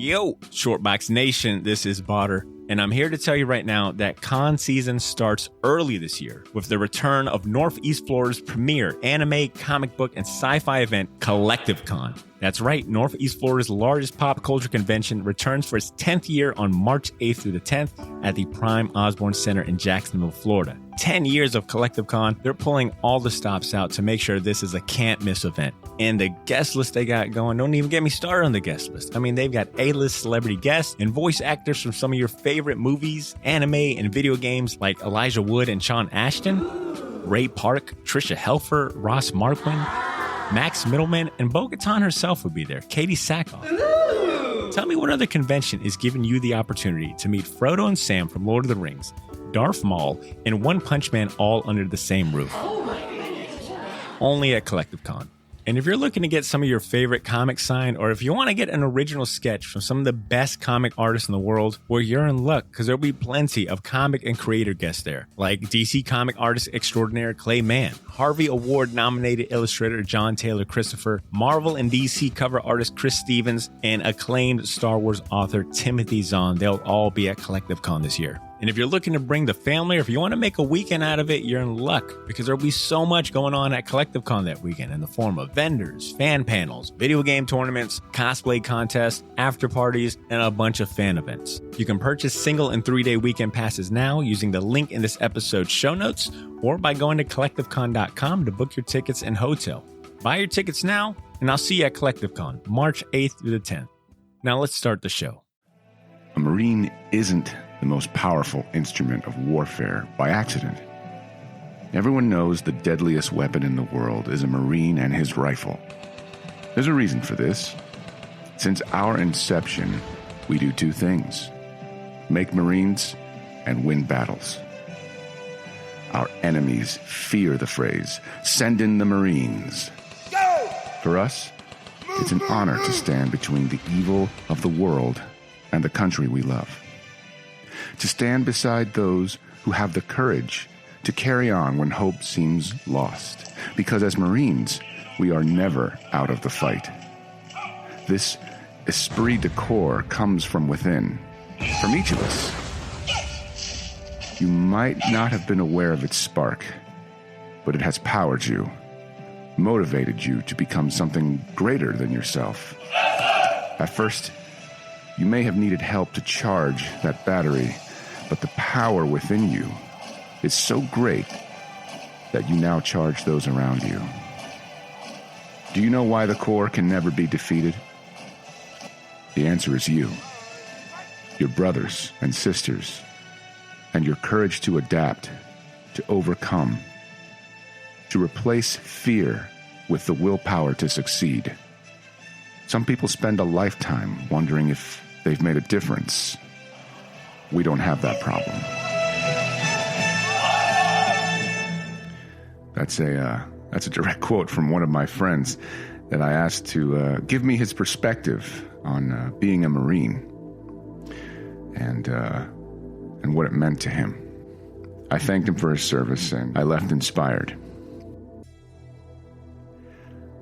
Yo, Shortbox Nation, this is Botter, and I'm here to tell you right now that con season starts early this year with the return of Northeast Florida's premier anime, comic book, and sci-fi event, Collective Con. That's right, Northeast Florida's largest pop culture convention returns for its 10th year on March 8th through the 10th at the Prime Osborne Center in Jacksonville, Florida. 10 years of Collective Con, they're pulling all the stops out to make sure this is a can't-miss event. And the guest list they got going, don't even get me started on the guest list. I mean, they've got A-list celebrity guests and voice actors from some of your favorite movies, anime, and video games like Elijah Wood and Sean Ashton, Ray Park, Trisha Helfer, Ross Marquand, Max Middleman, and Bo-Katan herself will be there, Katie Sackhoff. Tell me what other convention is giving you the opportunity to meet Frodo and Sam from Lord of the Rings, Darth Maul, and One Punch Man all under the same roof. Only at Collective Con. And if you're looking to get some of your favorite comics signed, or if you want to get an original sketch from some of the best comic artists in the world, well, you're in luck, because there'll be plenty of comic and creator guests there, like DC comic artist extraordinaire Clay Mann, Harvey Award-nominated illustrator John Taylor Christopher, Marvel and DC cover artist Chris Stevens, and acclaimed Star Wars author Timothy Zahn. They'll all be at Collective Con this year. And if you're looking to bring the family, or if you want to make a weekend out of it, you're in luck, because there'll be so much going on at Collective Con that weekend in the form of vendors, fan panels, video game tournaments, cosplay contests, after parties, and a bunch of fan events. You can purchase single and 3-day weekend passes now using the link in this episode's show notes, or by going to collectivecon.com to book your tickets and hotel. Buy your tickets now, and I'll see you at Collective Con, March 8th through the 10th. Now let's start the show. A Marine isn't the most powerful instrument of warfare by accident. Everyone knows the deadliest weapon in the world is a Marine and his rifle. There's a reason for this. Since our inception, we do two things: make Marines and win battles. Our enemies fear the phrase, "Send in the Marines." Go! For us, it's an honor to stand between the evil of the world and the country we love. To stand beside those who have the courage to carry on when hope seems lost. Because as Marines, we are never out of the fight. This esprit de corps comes from within, from each of us. You might not have been aware of its spark, but it has powered you, motivated you to become something greater than yourself. At first, you may have needed help to charge that battery, but the power within you is so great that you now charge those around you. Do you know why the Corps can never be defeated? The answer is you, your brothers and sisters, and your courage to adapt, to overcome, to replace fear with the willpower to succeed. Some people spend a lifetime wondering if they've made a difference. We don't have that problem. That's a direct quote from one of my friends that I asked to give me his perspective on being a Marine and what it meant to him. I thanked him for his service, and I left inspired.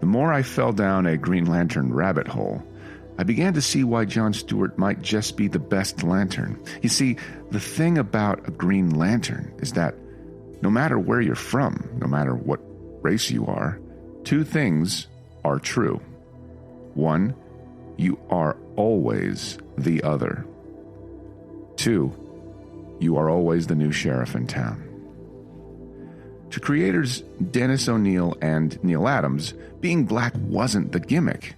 The more I fell down a Green Lantern rabbit hole, I began to see why John Stewart might just be the best Lantern. You see, the thing about a Green Lantern is that no matter where you're from, no matter what race you are, two things are true. One, you are always the other. Two, you are always the new sheriff in town. To creators Dennis O'Neil and Neil Adams, being black wasn't the gimmick.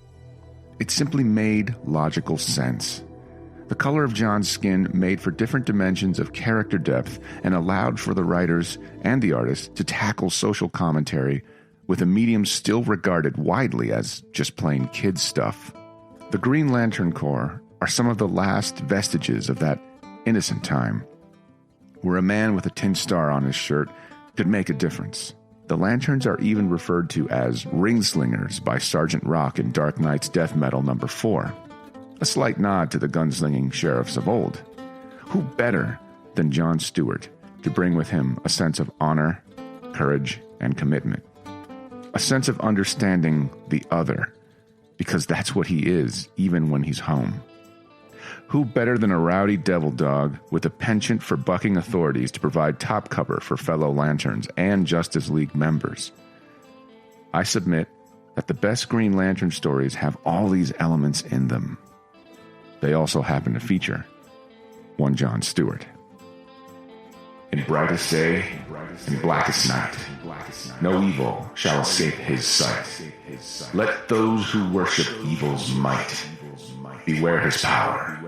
It simply made logical sense. The color of John's skin made for different dimensions of character depth and allowed for the writers and the artists to tackle social commentary with a medium still regarded widely as just plain kids stuff. The Green Lantern Corps are some of the last vestiges of that innocent time, where a man with a tin star on his shirt could make a difference. The Lanterns are even referred to as ringslingers by Sergeant Rock in Dark Knight's Death Metal number 4, a slight nod to the gunslinging sheriffs of old. Who better than John Stewart to bring with him a sense of honor, courage, and commitment? A sense of understanding the other, because that's what he is, even when he's home. Who better than a rowdy devil dog with a penchant for bucking authorities to provide top cover for fellow Lanterns and Justice League members? I submit that the best Green Lantern stories have all these elements in them. They also happen to feature one John Stewart. In brightest day and blackest night, no evil shall escape his sight. Let those who worship evil's might beware his power,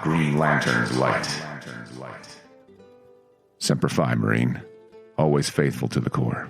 Green Lantern's light. Semper Fi, Marine. Always faithful to the core.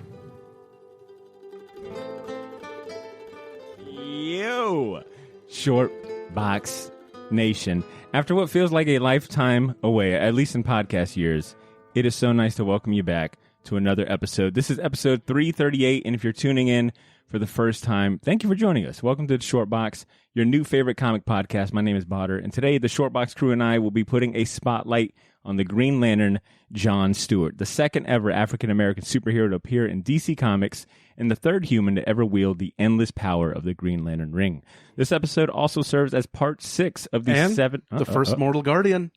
Yo! Short Box Nation. After what feels like a lifetime away, at least in podcast years, it is so nice to welcome you back to another episode. This is episode 338, and if you're tuning in for the first time, thank you for joining us. Welcome to the Short Box, your new favorite comic podcast. My name is Botter, and today the Short Box crew and I will be putting a spotlight on the Green Lantern, John Stewart, the second ever African-American superhero to appear in DC Comics and the third human to ever wield the endless power of the Green Lantern ring. This episode also serves as part 6 of the the first mortal guardian.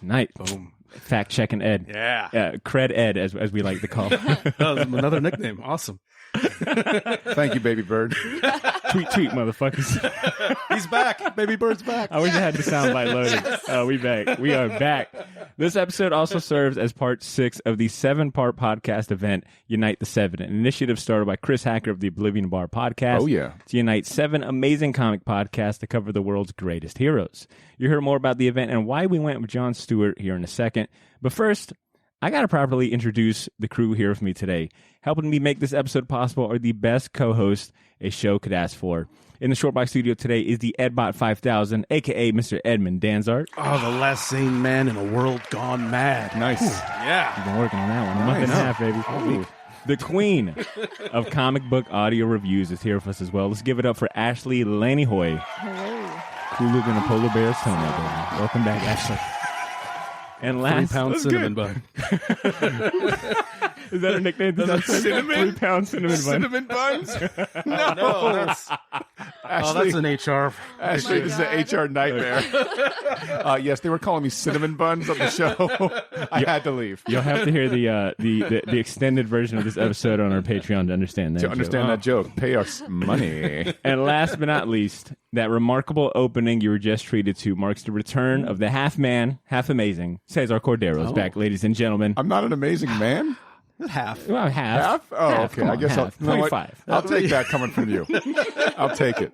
Night. Boom. Fact checking Ed. Yeah. Cred Ed, as we like to call him. That was another nickname. Awesome. Thank you, baby bird. Tweet, motherfuckers. He's back. Baby bird's back. I wish I had the soundbite loaded. Oh, we back. We are back. This episode also serves as part 6 of the 7-part podcast event, Unite the 7, an initiative started by Chris Hacker of the Oblivion Bar podcast. Oh, yeah. To unite 7 amazing comic podcasts to cover the world's greatest heroes. You'll hear more about the event and why we went with John Stewart here in a second. But first, I got to properly introduce the crew here with me today. Helping me make this episode possible are the best co-hosts a show could ask for. In the Shortbox studio today is the Edbot 5000, a.k.a. Mr. Edmund Danzart. Oh, the last sane man in a world gone mad. Nice. Yeah. I've been working on that one. A month and a half, baby. Ooh. The queen of comic book audio reviews is here with us as well. Let's give it up for Ashley Laney-Hoy. Hello. Cooler than a polar bear's toenail, baby. Welcome back, Ashley. And last, 3-pound cinnamon bun. Is that her nickname? That's cinnamon? 3-pound cinnamon bun. Cinnamon buns? No, that's, that's an HR. Actually, this is an HR nightmare. Yes, they were calling me cinnamon buns on the show. I had to leave. You'll have to hear the extended version of this episode on our Patreon to understand that. To understand that joke, pay us money. And last but not least, that remarkable opening you were just treated to marks the return of the half man, half amazing Cesar Cordero is back, ladies and gentlemen. I'm not an amazing man? Half. Well, half. Half? Oh, Half. okay. Come I on, guess half. you know what? 25. I'll take that coming from you. I'll take it.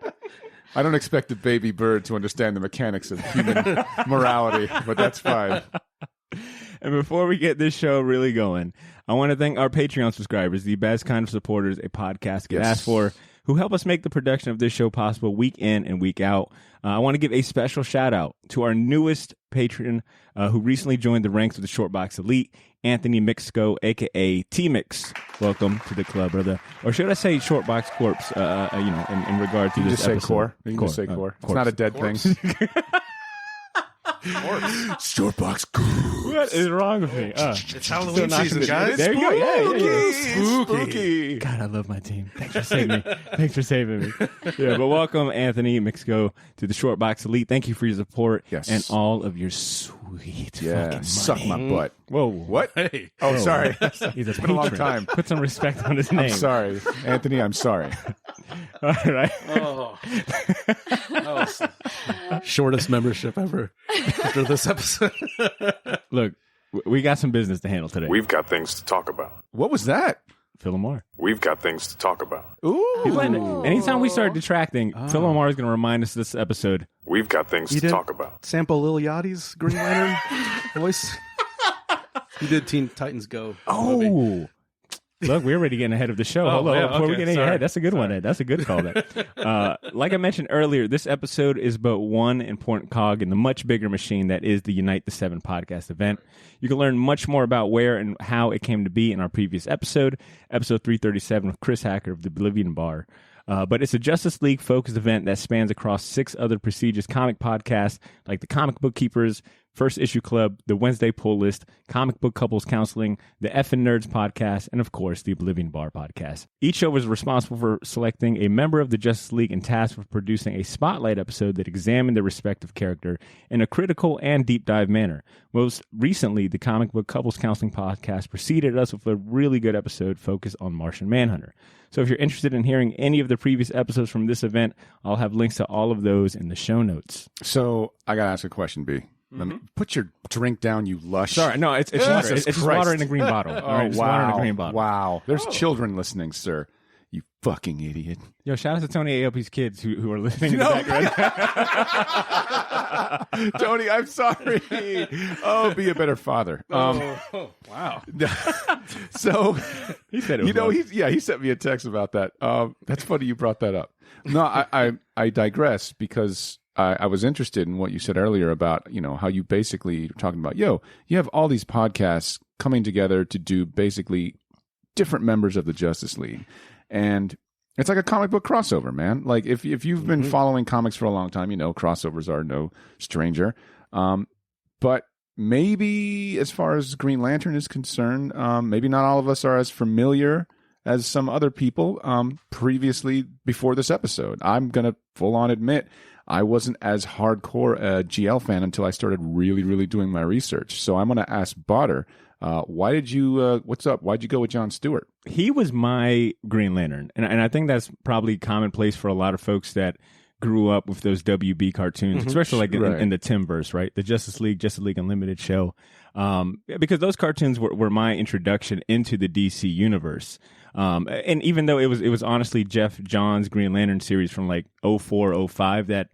I don't expect a baby bird to understand the mechanics of human morality, but that's fine. And before we get this show really going, I want to thank our Patreon subscribers, the best kind of supporters a podcast can ask for, who help us make the production of this show possible week in and week out. I want to give a special shout out to our newest patron who recently joined the ranks of the Shortbox Elite, Anthony Mixco, a.k.a. T-Mix. Welcome to the club, brother. Or should I say Shortbox Corpse, in regard to You can this just say episode. core. You can just say core. It's not a dead thing. Shortbox core. What is wrong with me? It's Halloween season, guys. There you go. Yeah. Spooky. God, I love my team. Thanks for saving me. Thanks for saving me. Yeah, but welcome, Anthony Mixco, to the Shortbox Elite. Thank you for your support and all of your sweet fucking money. Suck my butt. Whoa. What? Hey. Oh, sorry. He's a It's been a long patron. time. Put some respect on his name. I'm sorry. Anthony, I'm sorry. All right. Oh. That was shortest membership ever after this episode. Look, we got some business to handle today. We've got things to talk about. What was that? Phil Lamar. We've got things to talk about. Ooh. Anytime we start detracting, Phil Lamar is going to remind us this episode. We've got things You to did- talk about. Sample Lil Yachty's Green Lantern voice. He did Teen Titans Go. movie. Look, we're already getting ahead of the show. Hold on, yeah, before we okay, get any sorry. ahead, that's a good one, Ed. That's a good call. Like I mentioned earlier, this episode is but one important cog in the much bigger machine that is the Unite the 7 podcast event. You can learn much more about where and how it came to be in our previous episode 337 with Chris Hacker of the Oblivion Bar. But it's a Justice League-focused event that spans across 6 other prestigious comic podcasts like the Comic Book Keepers, First Issue Club, the Wednesday Pull List, Comic Book Couples Counseling, the Effin' Nerds podcast, and of course, the Oblivion Bar podcast. Each show was responsible for selecting a member of the Justice League and tasked with producing a spotlight episode that examined their respective character in a critical and deep dive manner. Most recently, the Comic Book Couples Counseling podcast preceded us with a really good episode focused on Martian Manhunter. So if you're interested in hearing any of the previous episodes from this event, I'll have links to all of those in the show notes. So I got to ask a question, B. Let me put your drink down, you lush. Sorry, no, it's water. It's just water in a green bottle. All right, wow. Water in a green bottle. Wow. There's children listening, sir. You fucking idiot. Yo, shout out to Tony AOP's kids who are listening in the background. Tony, I'm sorry. Oh, be a better father. Wow. So, He said it was he sent me a text about that. That's funny you brought that up. No, I digress because I was interested in what you said earlier about, how you basically talking about, you have all these podcasts coming together to do basically different members of the Justice League. And it's like a comic book crossover, man. Like if you've been following comics for a long time, crossovers are no stranger. But maybe as far as Green Lantern is concerned, maybe not all of us are as familiar as some other people previously before this episode. I'm going to full on admit I wasn't as hardcore a GL fan until I started really, really doing my research. So I'm going to ask Botter, why did you, what's up? Why'd you go with John Stewart? He was my Green Lantern. And I think that's probably commonplace for a lot of folks that grew up with those WB cartoons, especially like in the Timverse, right? The Justice League Unlimited show. Because those cartoons were my introduction into the DC universe. And even though it was honestly Jeff Johns' Green Lantern series from like 04, 05 that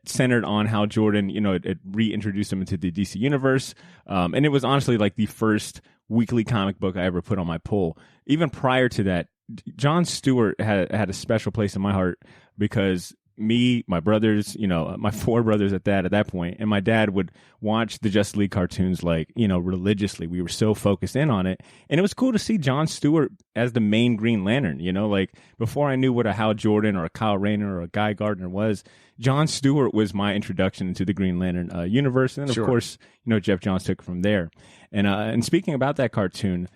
centered on how Jordan, it reintroduced him into the DC universe. And it was honestly like the first weekly comic book I ever put on my pull. Even prior to that, John Stewart had a special place in my heart because me, my brothers, my four brothers at that point, and my dad would watch the Justice League cartoons religiously. We were so focused in on it. And it was cool to see John Stewart as the main Green Lantern, like before I knew what a Hal Jordan or a Kyle Rayner or a Guy Gardner was, John Stewart was my introduction into the Green Lantern universe. And then, of course, Jeff Johns took it from there. And speaking about that cartoon,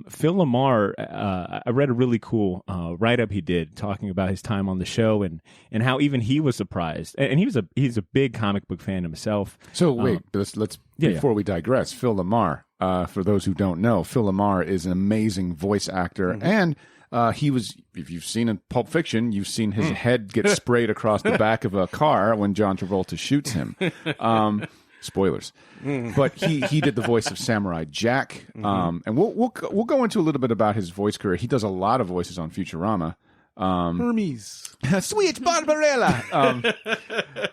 Phil Lamar, I read a really cool write-up he did talking about his time on the show and how even he was surprised. And he's a big comic book fan himself. So wait, let's before we digress, Phil Lamar, for those who don't know, Phil Lamar is an amazing voice actor and he was, if you've seen in Pulp Fiction, you've seen his head get sprayed across the back of a car when John Travolta shoots him. Spoilers, but he did the voice of Samurai Jack, and we'll go into a little bit about his voice career. He does a lot of voices on Futurama. Hermes, Sweet Barbarella.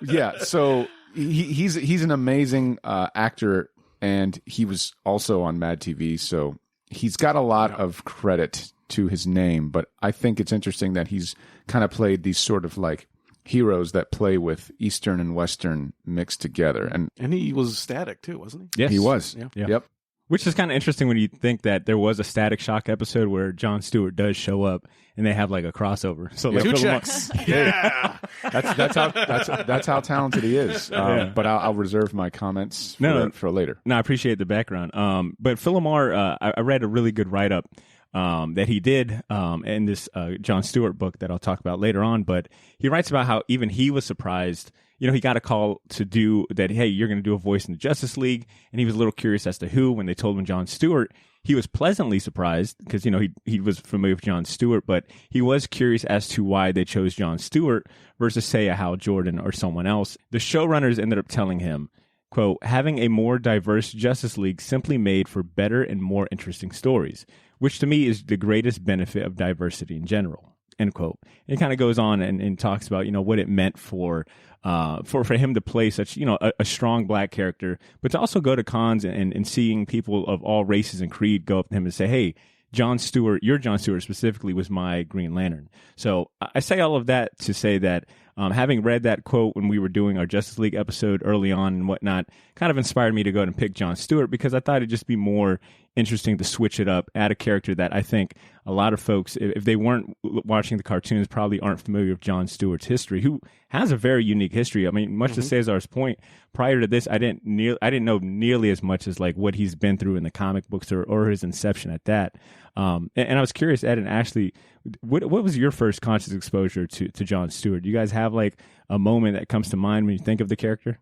Yeah, so he's an amazing actor, and he was also on Mad TV. So he's got a lot of credit to his name. But I think it's interesting that he's kind of played these sort of like heroes that play with Eastern and Western mixed together. And he was Static too, wasn't he? Yes. He was. Yeah. Yep. Which is kind of interesting when you think that there was a Static Shock episode where John Stewart does show up and they have like a crossover. So like Two checks. Yeah. That's how talented he is. But I'll reserve my comments for later. No, I appreciate the background. But Phil Lamar, I read a really good write-up that he did in this John Stewart book that I'll talk about later on. But he writes about how even he was surprised. He got a call to do that. Hey, you're going to do a voice in the Justice League. And he was a little curious as to who. When they told him John Stewart, he was pleasantly surprised because, he was familiar with John Stewart, but he was curious as to why they chose John Stewart versus, say, a Hal Jordan or someone else. The showrunners ended up telling him, quote, having a more diverse Justice League simply made for better and more interesting stories, which to me is the greatest benefit of diversity in general, end quote. And it kind of goes on and talks about, what it meant for him to play such, a strong black character, but to also go to cons and seeing people of all races and creed go up to him and say, hey, John Stewart, your John Stewart specifically was my Green Lantern. So I say all of that to say that having read that quote when we were doing our Justice League episode early on and whatnot, kind of inspired me to go and pick John Stewart because I thought it'd just be more interesting to switch it up, add a character that I think a lot of folks, if they weren't watching the cartoons, probably aren't familiar with Jon Stewart's history, who has a very unique history. I mean, much to Cesar's point, prior to this, I didn't know nearly as much as like what he's been through in the comic books or his inception at that. And I was curious, Ed and Ashley, what was your first conscious exposure to Jon Stewart? Do you guys have like a moment that comes to mind when you think of the character?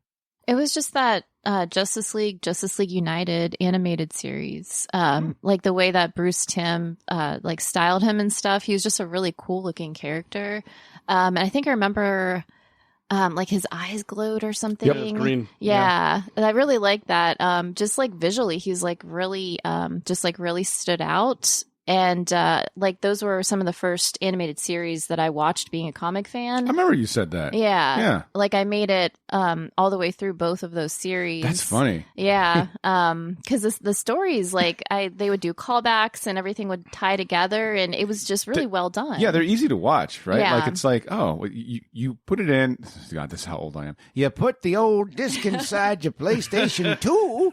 It was just that Justice League United animated series. Like the way that Bruce Timm like styled him and stuff. He was just a really cool looking character. And I think I remember like his eyes glowed or something. Yep, it was green. Yeah. And I really like that. Just like visually, he's like really just like really stood out. And like those were some of the first animated series that I watched being a comic fan. I remember you said that. Yeah. Yeah. Like I made it all the way through both of those series. That's funny. Yeah. Because the stories, like they would do callbacks and everything would tie together, and it was just really well done. Yeah, they're easy to watch, right? Yeah. Like it's like, oh, you put it in. God, this is how old I am. You put the old disc inside your PlayStation 2.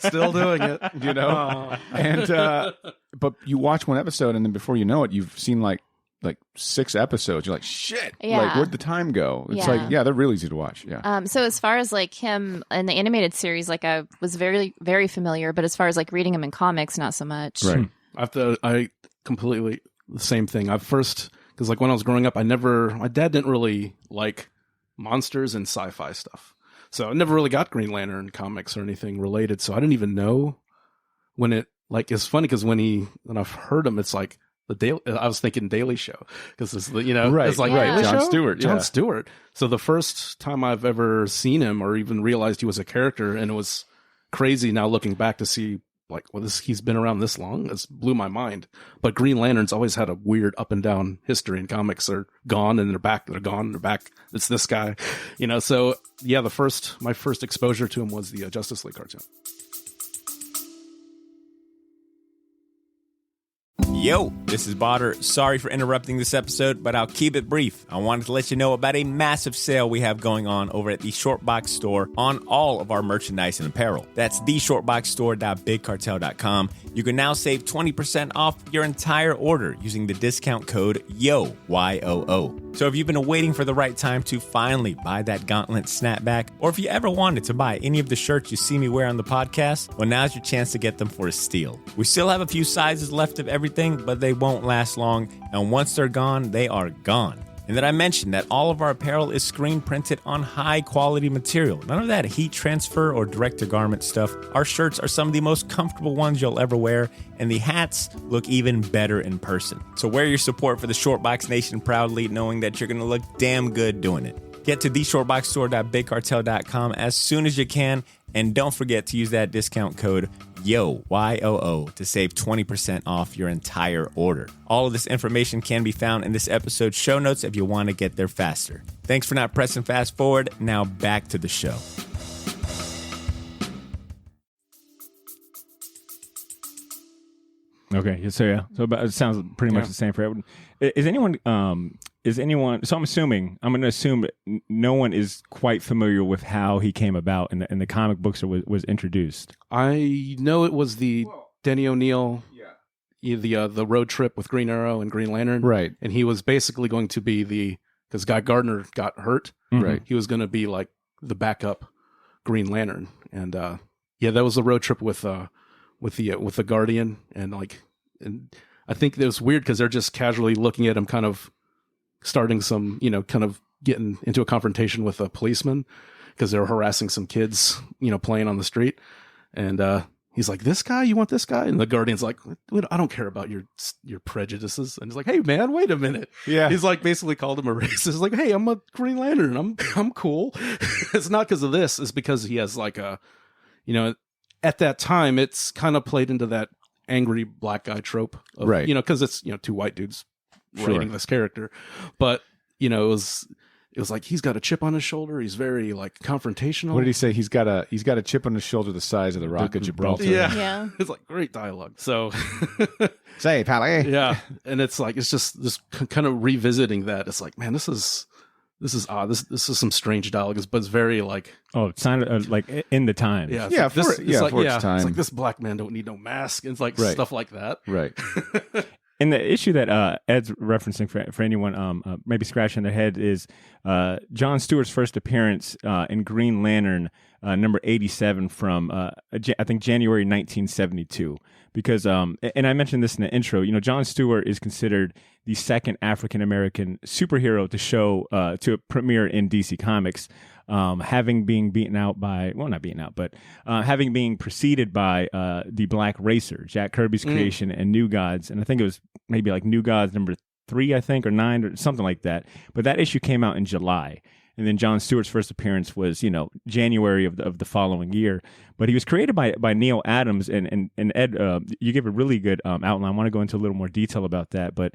Still doing it. You know? And but you watch one episode and then before you know it, you've seen like 6 episodes. You're like, shit. Yeah. Like, where'd the time go? It's Yeah. like, yeah, they're really easy to watch. Yeah. So as far as like him in the animated series, like I was very, very familiar, but as far as like reading him in comics, not so much. Right. I completely the same thing. Because like when I was growing up, my dad didn't really like monsters and sci-fi stuff. So I never really got Green Lantern comics or anything related. So I didn't even know when it, like, it's funny because when I've heard him, it's like I was thinking Daily Show because it's the, Right, it's like right. Daily Jon Show? Stewart, Jon yeah. Stewart. So the first time I've ever seen him or even realized he was a character, and it was crazy now looking back to see like, well, he's been around this long. It's blew my mind. But Green Lantern's always had a weird up and down history in comics. They're gone and they're back. They're gone. They're back. It's this guy, So yeah, my first exposure to him was the Justice League cartoon. Yo, this is Botter. Sorry for interrupting this episode, but I'll keep it brief. I wanted to let you know about a massive sale we have going on over at the Shortbox Store on all of our merchandise and apparel. That's theshortboxstore.bigcartel.com. You can now save 20% off your entire order using the discount code YOO, Y-O-O. So if you've been waiting for the right time to finally buy that gauntlet snapback, or if you ever wanted to buy any of the shirts you see me wear on the podcast, well, now's your chance to get them for a steal. We still have a few sizes left of everything, but they won't last long, and once they're gone, they are gone. And did I mention that all of our apparel is screen printed on high quality material? None of that heat transfer or direct to garment stuff. Our shirts are some of the most comfortable ones you'll ever wear, and the hats look even better in person. So wear your support for the Shortbox Nation proudly, knowing that you're going to look damn good doing it. Get to theshortboxstore.bigcartel.com as soon as you can, and don't forget to use that discount code YOO, Y-O-O, to save 20% off your entire order. All of this information can be found in this episode's show notes if you want to get there faster. Thanks for not pressing fast forward. Now back to the show. Okay, so it sounds pretty much the same for everyone. Is anyone? So I'm going to assume that no one is quite familiar with how he came about in the comic books or was introduced. I know it was the Denny O'Neil, the road trip with Green Arrow and Green Lantern, Right. And he was basically going to be because Guy Gardner got hurt, Right. He was going to be like the backup Green Lantern, and that was the road trip with the Guardian, and I think it was weird because they're just casually looking at him, kind of starting some, kind of getting into a confrontation with a policeman because they're harassing some kids, playing on the street. And he's like, "This guy, you want this guy?" And the Guardian's like, "I don't care about your prejudices." And he's like, "Hey, man, wait a minute." Yeah. He's like basically called him a racist. He's like, "Hey, I'm a Green Lantern. I'm cool." It's not because of this. It's because he has like a, at that time, it's kind of played into that angry black guy trope of, Right. Because it's, two white dudes writing this character. But, it was like he's got a chip on his shoulder. He's very like confrontational. What did he say? He's got a chip on his shoulder the size of the Rock of Gibraltar. Yeah. It's like great dialogue. So Say, Pally. yeah. And it's like, it's just kind of revisiting that. It's like, man, this is This is odd. This is some strange dialogue, but it's very like it sounded like in the time. yeah, Yeah, it's like, for its time. It's like this black man don't need no mask. It's like stuff like that. Right. And the issue that Ed's referencing for anyone maybe scratching their head is John Stewart's first appearance in Green Lantern number 87 from I think January 1972. Because and I mentioned this in the intro, John Stewart is considered the second African American superhero to show to premiere in DC Comics. Having been beaten out by, well, not beaten out, but having been preceded by the Black Racer, Jack Kirby's creation, and New Gods. And I think it was maybe like New Gods number 3, I think, or 9, or something like that. But that issue came out in July. And then John Stewart's first appearance was, January of the following year. But he was created by Neil Adams. And Ed, you gave a really good outline. I want to go into a little more detail about that. But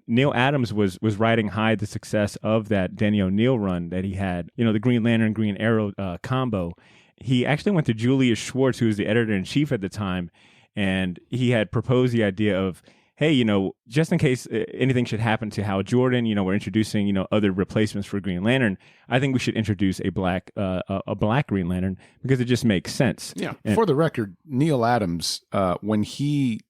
Neil Adams was riding high the success of that Danny O'Neill run that he had, the Green Lantern, Green Arrow combo. He actually went to Julius Schwartz, who was the editor-in-chief at the time, and he had proposed the idea of, hey, just in case anything should happen to Hal Jordan, we're introducing, other replacements for Green Lantern. I think we should introduce a black Green Lantern because it just makes sense. Yeah. For the record, Neil Adams, when he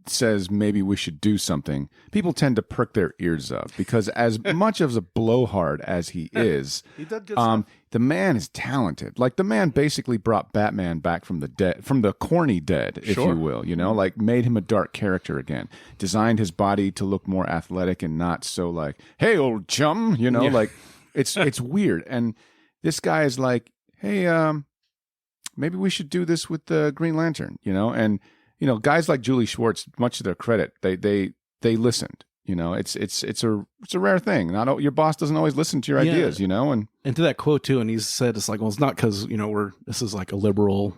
says maybe we should do something, people tend to perk their ears up because as much of a blowhard as he is, He did good stuff. the man is talented. Like the man basically brought Batman back from the dead, from the corny dead, if you will, like made him a dark character again, designed his body to look more athletic and not so like, hey, old chum, like it's weird. And this guy is like, hey, maybe we should do this with the Green Lantern, and guys like Julie Schwartz, much to their credit, they listened. It's a rare thing. Not your boss doesn't always listen to your ideas. And to that quote too, and he said it's like, well, it's not because this is like a liberal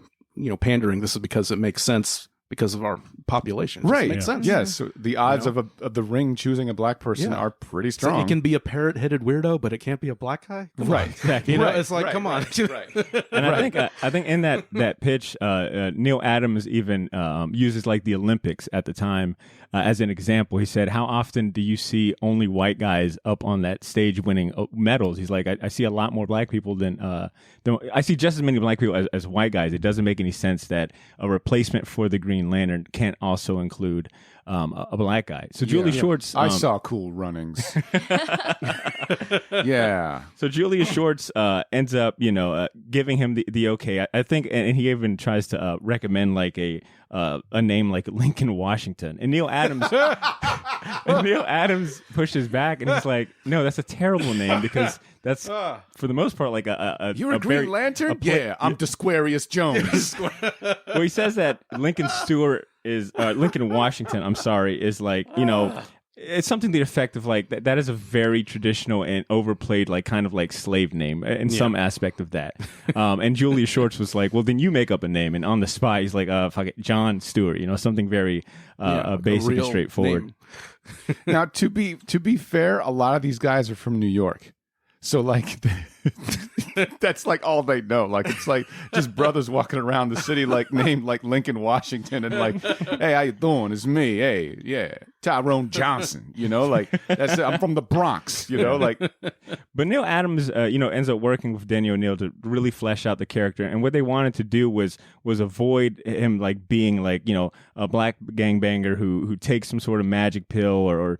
pandering. This is because it makes sense because of our population. It just right, makes sense. Yes, so the odds of the Ring choosing a black person are pretty strong. So it can be a parrot-headed weirdo, but it can't be a black guy. Come on. Exactly. It's like, come on. And I think in that pitch, Neil Adams even uses like the Olympics at the time as an example. He said, "How often do you see only white guys up on that stage winning medals?" He's like, "I see a lot more black people than I see just as many black people as white guys. It doesn't make any sense that a replacement for the Green Lantern can't also include a black guy." So Julius Schwartz, I saw cool runnings. Yeah. So Julius Schwartz ends up, giving him the okay. I think, and he even tries to recommend like a name like Lincoln Washington. And Neil Adams pushes back, and he's like, "No, that's a terrible name because that's for the most part like You're a Green Lantern? I'm Desquarius Jones. Well, he says that Lincoln Washington, I'm sorry, is like, it's something to the effect of like that is a very traditional and overplayed like kind of like slave name in some aspect of that. And Julius Schwartz was like, well, then you make up a name, and on the spot he's like, fuck it, John Stewart, something very basic and straightforward. Now, to be fair, a lot of these guys are from New York. So like that's like all they know. Like it's like just brothers walking around the city like named like Lincoln Washington and like, hey, how you doing? It's me. Hey, yeah, Tyrone Johnson. Like that's I'm from the Bronx. Like. But Neil Adams, ends up working with Danny O'Neill to really flesh out the character, and what they wanted to do was avoid him like being like a black gangbanger who takes some sort of magic pill or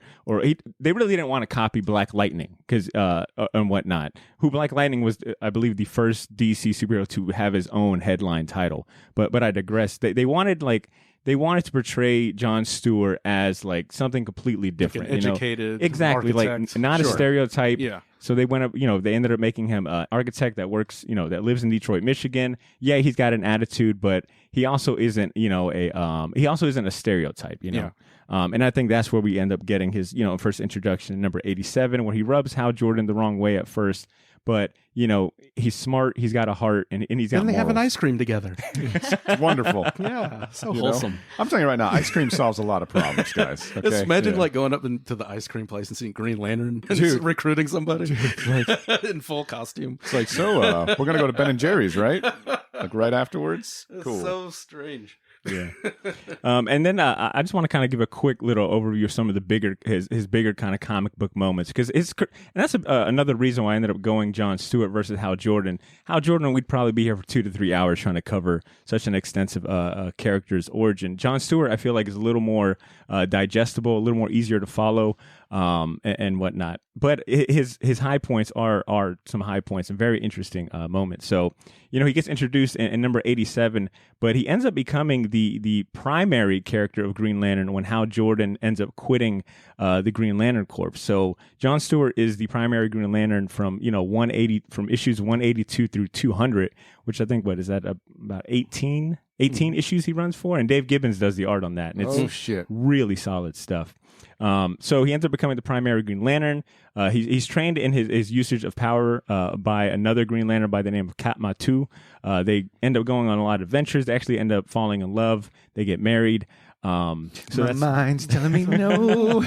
they really didn't want to copy Black Lightning because and whatnot. Who Black Lightning was, I believe, the first DC superhero to have his own headline title. But I digress. They wanted to portray John Stewart as like something completely different, like an educated, exactly, architect. like not a stereotype. Yeah. So they went up, they ended up making him an architect that works, that lives in Detroit, Michigan. Yeah, he's got an attitude, but he also isn't, he also isn't a stereotype, Yeah. And I think that's where we end up getting his, first introduction, number 87, where he rubs Hal Jordan the wrong way at first. But, he's smart, he's got a heart, and he's got And they have an morals. ice cream together. It's wonderful. Yeah, so wholesome. I'm telling you right now, ice cream solves a lot of problems, guys. Okay? Just imagine like going up into the ice cream place and seeing Green Lantern and Dude. recruiting somebody in full costume. It's like, so we're gonna go to Ben and Jerry's, right? Like right afterwards. It's Cool. so strange. Yeah. And then I just want to kind of give a quick little overview of some of the bigger his bigger kind of comic book moments, because and that's another reason why I ended up going Jon Stewart versus Hal Jordan. Hal Jordan, we'd probably be here for 2 to 3 hours trying to cover such an extensive character's origin. Jon Stewart, I feel like, is a little more digestible, a little more easier to follow, and whatnot. But his high points are some high points and very interesting moments. So, he gets introduced in number 87, but he ends up becoming the primary character of Green Lantern when Hal Jordan ends up quitting the Green Lantern Corps. So Jon Stewart is the primary Green Lantern from from issues 182 through 200, which I think about 18 issues he runs for, and Dave Gibbons does the art on that, and it's really solid stuff. So he ends up becoming the primary Green Lantern. He's trained in his usage of power by another Green Lantern by the name of Katma 2. They end up going on a lot of adventures. They actually end up falling in love. They get married. So my mind's telling me no.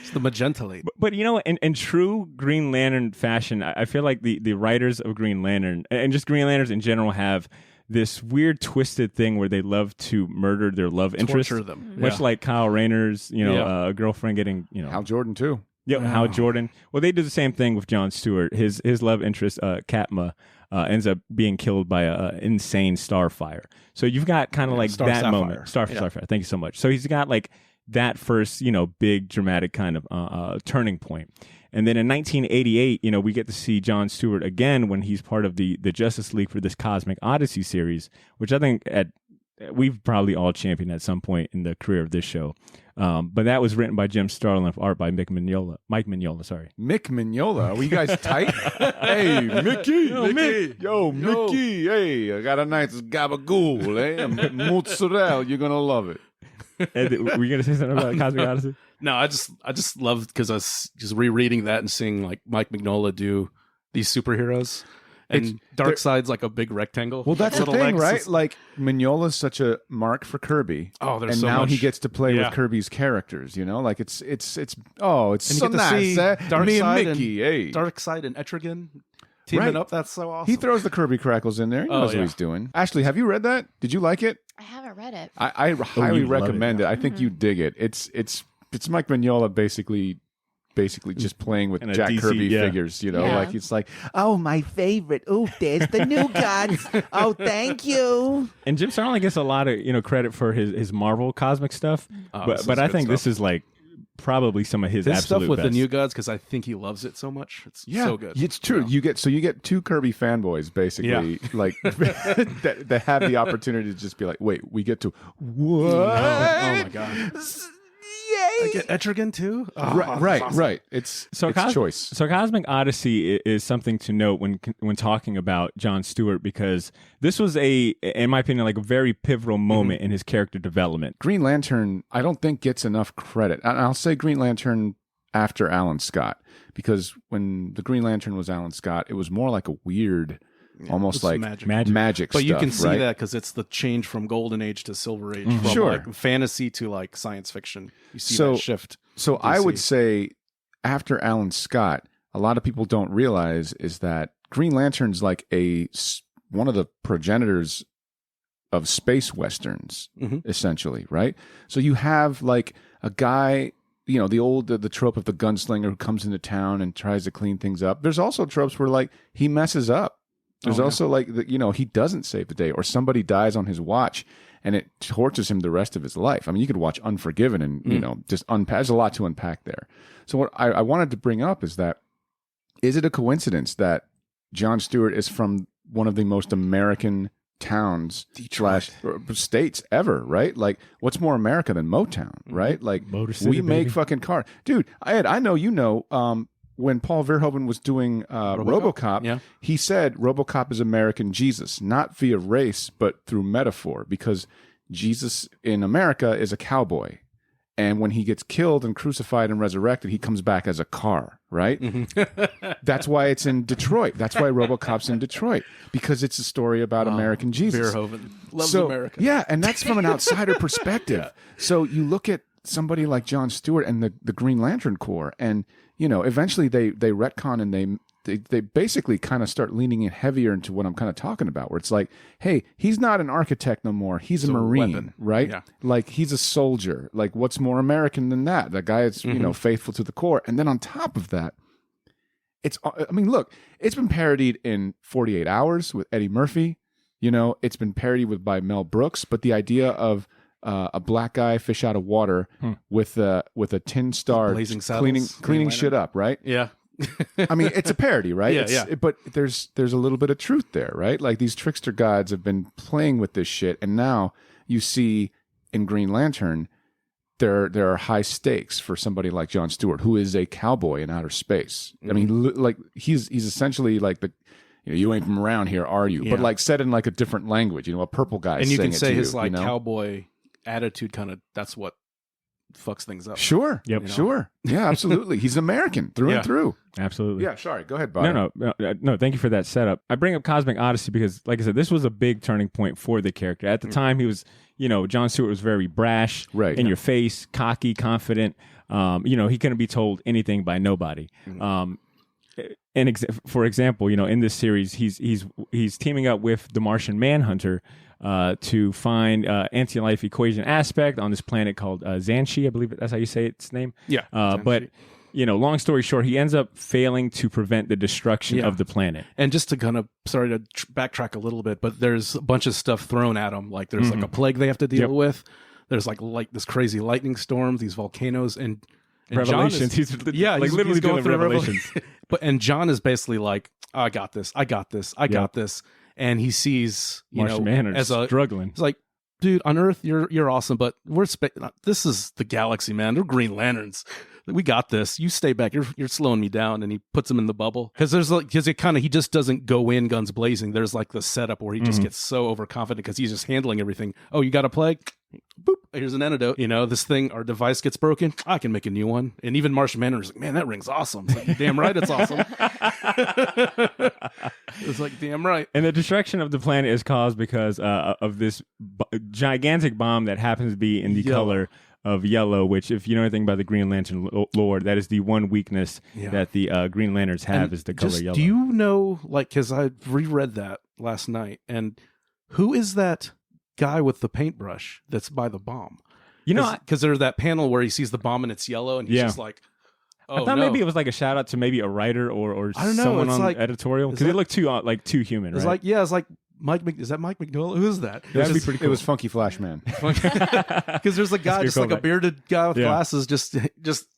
It's the magenta lady. But in true Green Lantern fashion, I feel like the writers of Green Lantern and just Green Lanterns in general have this weird twisted thing where they love to murder their love interest, torture them, much like Kyle Rayner's girlfriend getting Hal Jordan too. Yeah, Hal Jordan. Well, they do the same thing with Jon Stewart. His love interest, Katma, ends up being killed by an insane Starfire. So you've got kind of like Star that Sapphire. moment. Starfire. Thank you so much. So he's got like that first, big dramatic kind of turning point. And then in 1988, we get to see Jon Stewart again when he's part of the Justice League for this Cosmic Odyssey series, which I think we've probably all championed at some point in the career of this show. But that was written by Jim Starlin with art by Mike Mignola, sorry. Mick Mignola. Are you guys tight? Hey, Mickey. Yo, Mick. Yo, Mickey. Hey, I got a nice gabagool, mozzarella. You're going to love it. Were you going to say something about Cosmic Odyssey? No, I just loved because I was just rereading that and seeing like Mike Mignola do these superheroes. And Darkseid's like a big rectangle. Well, that's the little thing, legs. right? Like Mignola's such a mark for Kirby. Oh, there's and so now much. he gets to play Yeah. with Kirby's characters. Like it's And so you get to nice. see Me and Darkseid Mickey. Hey, Darkseid and Etrigan teaming Right. up. That's so awesome. he throws the Kirby crackles in there. He knows what yeah. he's doing. Ashley, have you read that? Did you like it? I haven't read it. I highly you'd love recommend it. I think you dig it. It's Mike Mignola basically just playing with And a Jack DC, Kirby yeah. figures, Yeah. like it's like, Oh, my favorite. Oh, there's the new gods. Oh, thank you. And Jim Starlin gets a lot of crediit for his Marvel cosmic stuff, Oh, but this I is think good this stuff. is like probably some of his This absolute stuff with best. the new gods because I think he loves it so much. It's so good. It's true. You get two Kirby fanboys basically, like that have the opportunity to just be like, wait, we get to what? Oh my god. I Yay. get Etrigan too. Oh, Right. It's choice. So Cosmic Odyssey is something to note when talking about Jon Stewart, because this was in my opinion, like a very pivotal moment in his character development. Green Lantern, I don't think gets enough credit. And I'll say Green Lantern after Alan Scott, because when the Green Lantern was Alan Scott, it was more like a weird, almost it's like magic. But stuff, you can see right? that because it's the change from Golden Age to Silver Age, from Sure. like fantasy to like science fiction. You see So- that shift. So I DC. would say after Alan Scott, a lot of people don't realize is that Green Lantern's like one of the progenitors of space westerns, essentially, right? So you have like a guy, the trope of the gunslinger who comes into town and tries to clean things up. There's also tropes where like he messes up. There's also like he doesn't save the day, or somebody dies on his watch and it tortures him the rest of his life. I mean, you could watch Unforgiven and just unpack. There's a lot to unpack there. So what I wanted to bring up is it a coincidence that Jon Stewart is from one of the most American towns / states ever, right? Like, what's more America than Motown, right? Like, Motor City, we make baby. fucking cars, dude. Ed, I know when Paul Verhoeven was doing RoboCop, Yeah. he said RoboCop is American Jesus, not via race, but through metaphor, because Jesus in America is a cowboy. And when he gets killed and crucified and resurrected, he comes back as a car, right? That's why it's in Detroit. That's why RoboCop's in Detroit, because it's a story about American Jesus. Verhoeven loves So, America. Yeah, and that's from an outsider perspective. So you look at somebody like Jon Stewart and the Green Lantern Corps, and eventually they retcon and they basically kind of start leaning in heavier into what I'm kind of talking about, where it's like, hey, he's not an architect no more. He's a Marine, weapon. right? Yeah. Like, he's a soldier. Like, what's more American than that? That guy is, faithful to the core. And then on top of that, look, it's been parodied in 48 Hours with Eddie Murphy. It's been parodied by Mel Brooks, but the idea of a black guy fish out of water with a tin star Blazing Saddles, cleaning shit up, right? Yeah. I mean, it's a parody, right? Yeah, But there's a little bit of truth there, right? Like, these trickster gods have been playing with this shit, and now you see in Green Lantern there are high stakes for somebody like John Stewart, who is a cowboy in outer space. I mean, like, he's essentially like the you ain't from around here, are you? Yeah. But like said in like a different language, a purple guy, And you saying can it say to his you, like cowboy attitude kind of that's what fucks things up. Sure. Yep. Sure. Yeah, absolutely. He's American through and through. Absolutely. Yeah, sorry. Go ahead, Bob. No, thank you for that setup. I bring up Cosmic Odyssey because, like I said, this was a big turning point for the character. At the time, he was, John Stewart was very brash, right, in your face, cocky, confident. He couldn't be told anything by nobody. For example, in this series, he's teaming up with the Martian Manhunter to find anti-life equation aspect on this planet called Xanshi. I believe that's how you say its name. Yeah. But long story short, he ends up failing to prevent the destruction of the planet. And just to kind of, sorry to backtrack a little bit, but there's a bunch of stuff thrown at him. Like there's like a plague they have to deal with. There's like this crazy lightning storms, these volcanoes, and Revelations. He's literally he's going through Revelations. And John is basically like, I got this. Got this. And he sees, Martian Manhunter as a struggling. It's like, dude, on Earth, you're awesome, but this is the galaxy, man. They're Green Lanterns. We got this. You stay back. You're slowing me down. And he puts him in the bubble because he just doesn't go in guns blazing. There's like the setup where he just gets so overconfident because he's just handling everything. Oh, you got a plague? Boop. Here's an antidote. This thing, our device gets broken. I can make a new one. And even Martian Manhunter's like, man, that ring's awesome. It's like, damn right, it's awesome. It's like, damn right. And the destruction of the planet is caused because of this gigantic bomb that happens to be in the color of yellow, which, if you know anything about the Green Lantern lore, that is the one weakness that the Green Lanterns have, is the color yellow. Do you know, because I reread that last night, and who is that guy with the paintbrush that's by the bomb? Because there's that panel where he sees the bomb and it's yellow, and he's just like, I thought maybe it was like a shout out to maybe a writer or I don't know, someone on like, editorial, because it looked too human, it's right? it's like is that Mike McDowell? Who is that? That'd be pretty cool. It was Funky Flash Man. Because there's a guy, just like a bearded guy with glasses, just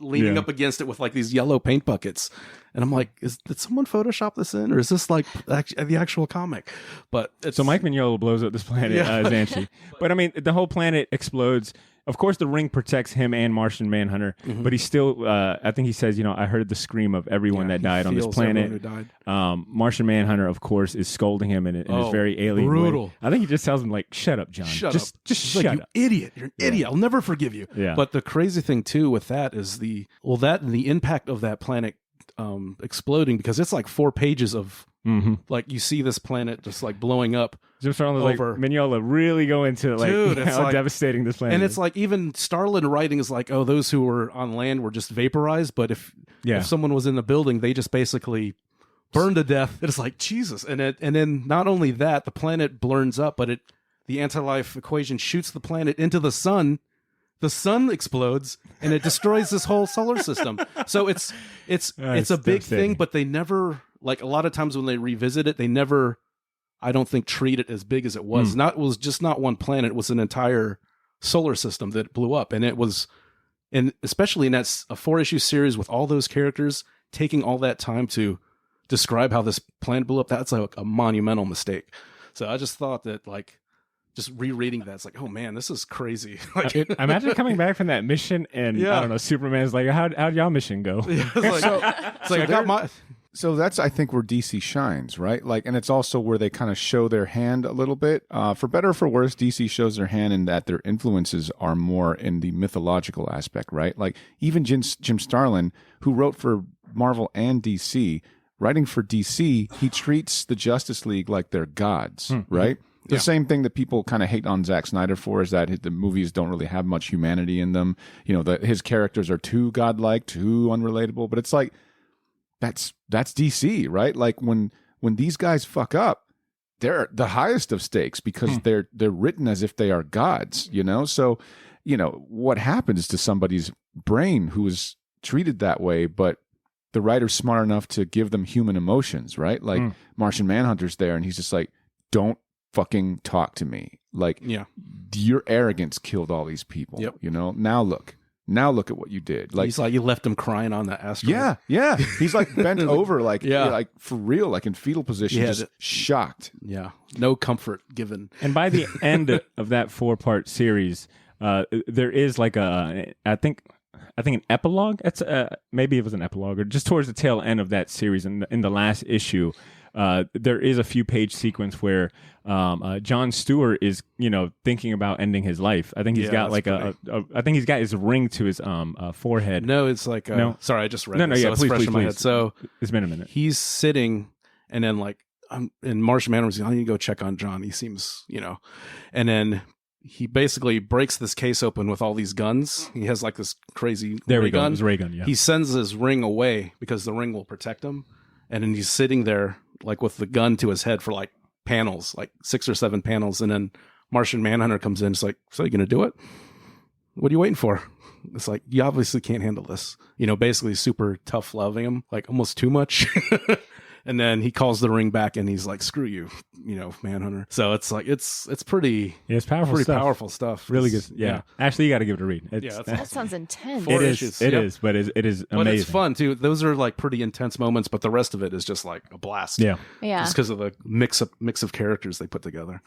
leaning up against it with like these yellow paint buckets. And I'm like, did someone Photoshop this in, or is this like the actual comic? But so Mike Mignola blows up this planet, Xanshi. But I mean, the whole planet explodes. Of course, the ring protects him and Martian Manhunter, but he's still, I think he says, I heard the scream of everyone that died on this planet. Who died. Martian Manhunter, of course, is scolding him in his very alien brutal way. I think he just tells him, like, shut up, John. Just shut up. You idiot. You're an idiot. I'll never forgive you. Yeah. But the crazy thing, too, with that is the impact of that planet exploding, because it's like 4 pages of, like, you see this planet just, like, blowing up. Just from like Mignola really go into like, dude, it's how like, devastating this planet and is. it's like even Starlin writing is like, oh, those who were on land were just vaporized, but if someone was in the building, they just basically burned to death. It's like, Jesus. And then not only that, the planet burns up, but the anti-life equation shoots the planet into the sun. The sun explodes and it destroys this whole solar system. So it's a big thing, but they never, like, a lot of times when they revisit it, they never, I don't think, treat it as big as it was. It was just not one planet. It was an entire solar system that blew up. And especially in that a 4-issue series with all those characters, taking all that time to describe how this planet blew up, that's like a monumental mistake. So I just thought that, like, just rereading that, it's like, oh man, this is crazy. Like, imagine coming back from that mission and I don't know, Superman's like, how'd y'all mission go? I got my. So that's, I think, where DC shines, right? Like, and it's also where they kind of show their hand a little bit. For better or for worse, DC shows their hand in that their influences are more in the mythological aspect, right? Like, even Jim Starlin, who wrote for Marvel and DC, writing for DC, he treats the Justice League like they're gods, right? The same thing that people kind of hate on Zack Snyder for is that the movies don't really have much humanity in them. His characters are too godlike, too unrelatable. But it's like, that's DC, right? Like when these guys fuck up, they're the highest of stakes because they're written as if they are gods, you know? So, you know, what happens to somebody's brain who is treated that way, but the writer's smart enough to give them human emotions, right? Like Martian Manhunter's there and he's just like, don't fucking talk to me. Like, your arrogance killed all these people, you know? Now look at what you did. Like, he's like, you left him crying on the asteroid. Yeah. He's like bent over, like, like for real, like in fetal position, just shocked. Yeah. No comfort given. And by the end of that 4-part series, there is like I think an epilogue. It's maybe it was an epilogue, or just towards the tail end of that series. In the last issue, there is a few page sequence where John Stewart is, you know, thinking about ending his life. I think he's got like I think he's got his ring to his forehead. No, it's like no. Sorry, I just read. No, so yeah, it's please, fresh please, in my please. head. So It's been a minute. he's sitting, and then like in Martian Manhunter's, I need to go check on John. He seems, you know, and then he basically breaks this case open with all these guns. He has like this crazy ray gun. His ray gun. Yeah. He sends his ring away because the ring will protect him, and then he's sitting there like with the gun to his head for like panels, like 6 or 7 panels, and then Martian Manhunter comes in. It's like, so you gonna do it? What are you waiting for? It's like, you obviously can't handle this. You know, basically super tough loving him, like almost too much. And then he calls the ring back and he's like, screw you, you know, Manhunter. So it's like, it's pretty, it's powerful pretty stuff. powerful stuff. Really good. Yeah. Actually, you got to give it a read. That sounds intense. 4 it is. issues. It Yep. is, but it is amazing. But it's fun too. Those are like pretty intense moments, but the rest of it is just like a blast. Yeah. Yeah. Just because of the mix of characters they put together.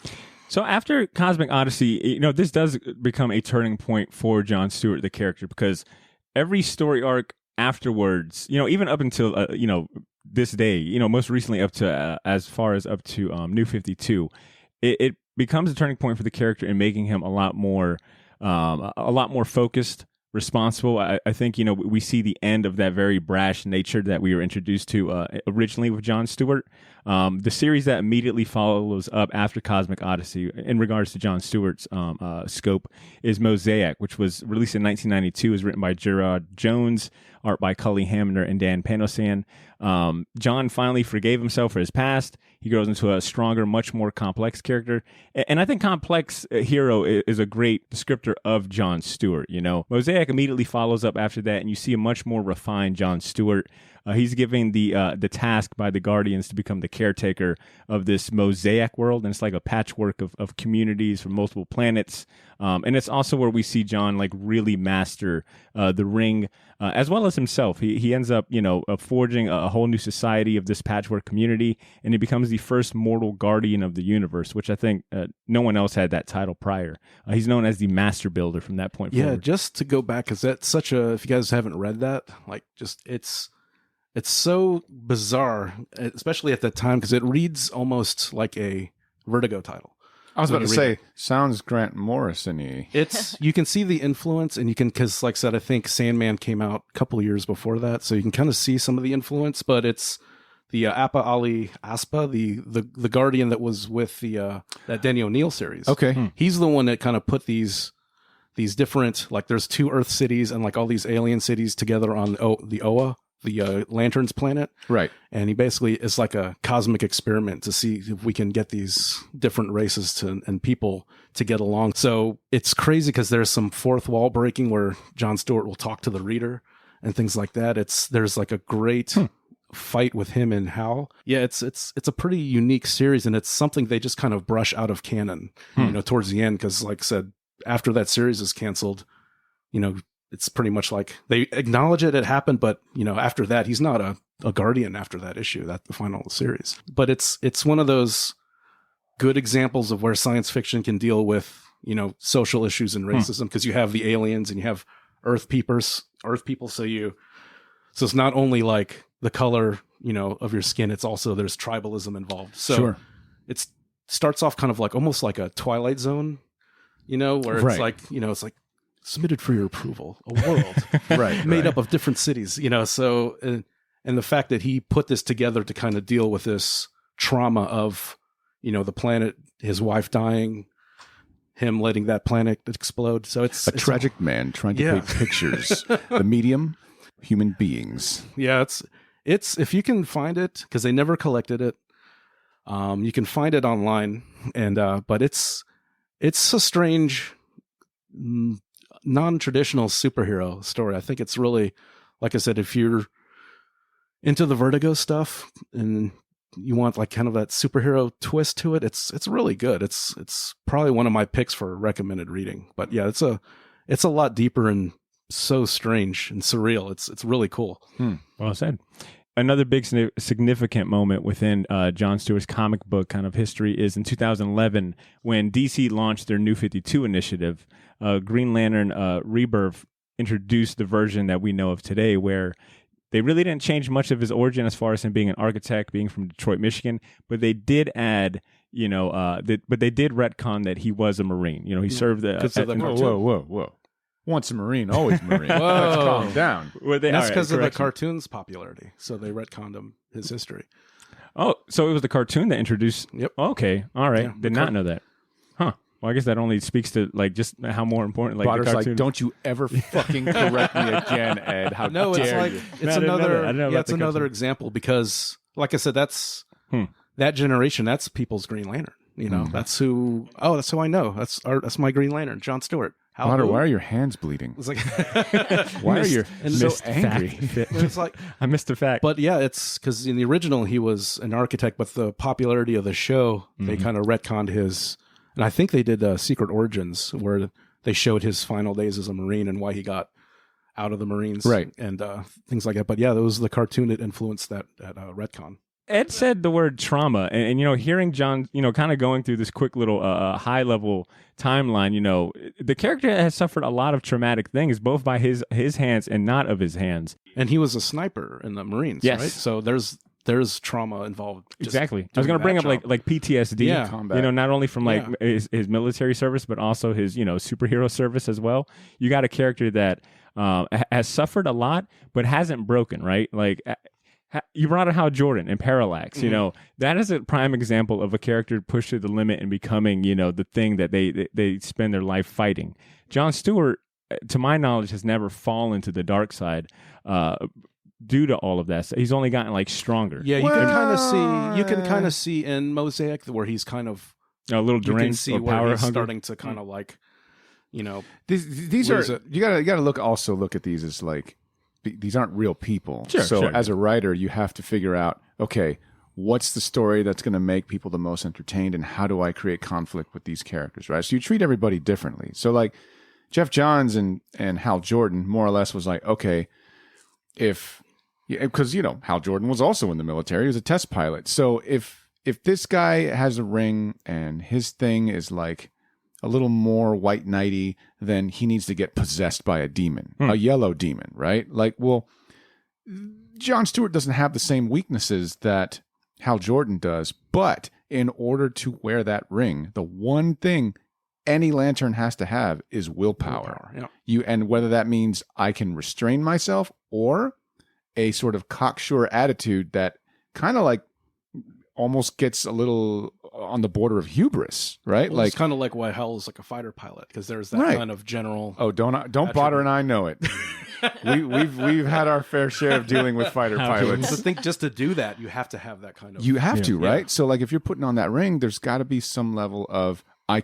So after Cosmic Odyssey, you know, this does become a turning point for John Stewart, the character, because every story arc afterwards, you know, even up until, you know, this day, you know, most recently up to as far as up to New 52, it becomes a turning point for the character in making him a lot more focused, responsible. I think, you know, we see the end of that very brash nature that we were introduced to originally with John Stewart. The series that immediately follows up after Cosmic Odyssey in regards to John Stewart's scope is Mosaic, which was released in 1992, is written by Gerard Jones, art by Cully Hamner and Dan Panosan. John finally forgave himself for his past. He grows into a stronger, much more complex character. And I think complex hero is a great descriptor of John Stewart. You know, Mosaic immediately follows up after that, and you see a much more refined John Stewart. He's given the task by the Guardians to become the caretaker of this Mosaic world, and it's like a patchwork of communities from multiple planets. And it's also where we see John like really master the ring, as well as himself. He ends up, you know, forging a whole new society of this patchwork community, and he becomes the first mortal guardian of the universe, which I think no one else had that title prior. He's known as the master builder from that point forward. Yeah, just to go back, because that's such a, if you guys haven't read that, like just it's so bizarre, especially at that time, because it reads almost like a Vertigo title. I was about to say, sounds Grant Morrison-y. It's, you can see the influence, and you can, because like I said, I think Sandman came out a couple of years before that, so you can kind of see some of the influence, but it's the Appa Ali Aspa, the Guardian that was with the that Denny O'Neil series. Okay. He's the one that kind of put these different, like there's 2 Earth cities and like all these alien cities together on the Oa, the Lanterns planet. Right. And he basically is like a cosmic experiment to see if we can get these different races and people to get along. So it's crazy because there's some fourth wall breaking where John Stewart will talk to the reader and things like that. There's like a great fight with him and Hal. Yeah, it's a pretty unique series, and it's something they just kind of brush out of canon, you know, towards the end, because like I said, after that series is canceled, you know, it's pretty much like they acknowledge it happened, but you know, after that, he's not a guardian after that issue, that the final series. But it's one of those good examples of where science fiction can deal with, you know, social issues and racism, because you have the aliens and you have Earth people. So it's not only like the color, you know, of your skin, it's also there's tribalism involved. So it starts off kind of like almost like a Twilight Zone, you know, where it's like, you know, it's like submitted for your approval, a world made up of different cities, you know. So and the fact that he put this together to kind of deal with this trauma of, you know, the planet, his wife dying, him letting that planet explode. So it's a tragic man trying to paint pictures. The medium, human beings. Yeah, It's if you can find it, because they never collected it. You can find it online, and but it's a strange, non-traditional superhero story. I think it's really, like I said, if you're into the Vertigo stuff and you want like kind of that superhero twist to it, it's really good. It's probably one of my picks for recommended reading. But yeah, it's a lot deeper and so strange and surreal. It's really cool. Well said. Another big significant moment within John Stewart's comic book kind of history is in 2011 when DC launched their New 52 initiative. Green Lantern Rebirth introduced the version that we know of today, where they really didn't change much of his origin as far as him being an architect, being from Detroit, Michigan, but they did add, but they did retcon that he was a Marine. He served Whoa. Once a Marine, always a Marine. Let's calm down. That's because of the cartoon's popularity. So they retconned his history. Oh, so it was the cartoon that introduced. Yep. Okay. All right. Yeah, Did not know that. Huh. Well, I guess that only speaks to like just how more important like Potter's the cartoon. like, don't you ever fucking correct me again, Ed. How No, it's dare like you? it's I didn't know another. that. I didn't know Yeah, about it's the another cartoon. example because, like I said, that's that generation. That's people's Green Lantern. That's who. Oh, that's who I know. That's my Green Lantern, John Stewart. Potter, why are your hands bleeding? It's like Why are you so missed angry? fact. it's like. I missed a fact. But yeah, it's because in the original he was an architect, but the popularity of the show, they kind of retconned his. And I think they did Secret Origins, where they showed his final days as a Marine and why he got out of the Marines, Right. And things like that. But yeah, that was the cartoon that influenced that retcon. Ed said the word trauma, and hearing John, kind of going through this quick little high level timeline, the character has suffered a lot of traumatic things, both by his hands and not of his hands. And he was a sniper in the Marines, Yes. right? So there's trauma involved. just Exactly. I was doing going to bring that up job. like PTSD, Yeah. Combat. not only from like his military service, but also his, superhero service as well. You got a character that has suffered a lot, but hasn't broken, right? Like you brought up Hal Jordan and Parallax, that is a prime example of a character pushed to the limit and becoming, the thing that they spend their life fighting. John Stewart, to my knowledge, has never fallen to the dark side, due to all of that. So he's only gotten like stronger. Yeah, you can kind of see in Mosaic where he's kind of A little you can deranged see or where power he's hungry. starting to kind of like, These What is are it? you gotta look at these as like these aren't real people. Sure, so sure. as a writer, you have to figure out, okay, what's the story that's going to make people the most entertained, and how do I create conflict with these characters, right? So you treat everybody differently. So like Jeff Johns and Hal Jordan more or less was like, okay, because Hal Jordan was also in the military, he was a test pilot. So if this guy has a ring and his thing is like a little more white knighty, then he needs to get possessed by a demon, a yellow demon, right? Like, well, John Stewart doesn't have the same weaknesses that Hal Jordan does, but in order to wear that ring, the one thing any lantern has to have is willpower. Yeah. And whether that means I can restrain myself or a sort of cocksure attitude that kind of like almost gets a little on the border of hubris, right? Well, it's kind of like why Hal is like a fighter pilot, because there's that Right. kind of general. Oh, don't Potter and I know it. we've had our fair share of dealing with fighter I pilots. think just to do that, you have to have that kind of. You have to, Yeah. right? So like if you're putting on that ring, there's got to be some level of I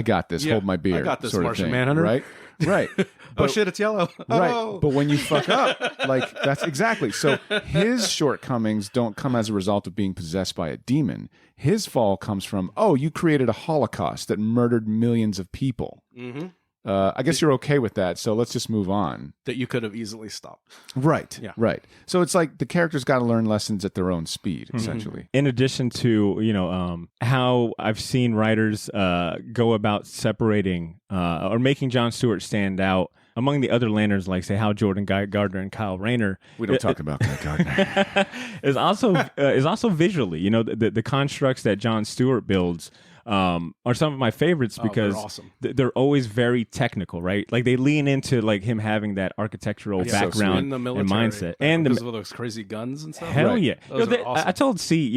got this. Yeah, Hold my beer. I got this, sort of Martian thing, Manhunter. Right. Right. Oh shit! It's yellow. Right. Oh. But when you fuck up, like that's exactly. So his shortcomings don't come as a result of being possessed by a demon. His fall comes from, you created a Holocaust that murdered millions of people. Mm-hmm. I guess you're okay with that. So let's just move on. That you could have easily stopped. Right. Yeah. Right. So it's like the characters got to learn lessons at their own speed, essentially. In addition to how I've seen writers go about separating or making John Stewart stand out among the other lanterns, like say Hal Jordan, Guy Gardner, and Kyle Rayner. We don't talk about Guy Gardner. is also visually, the constructs that John Stewart builds are some of my favorites because they're awesome. They're always very technical, right? Like they lean into like him having that architectural Yeah. background In the and military, mindset, and because of those crazy guns and stuff. hell Right. yeah. Those are awesome. I told C,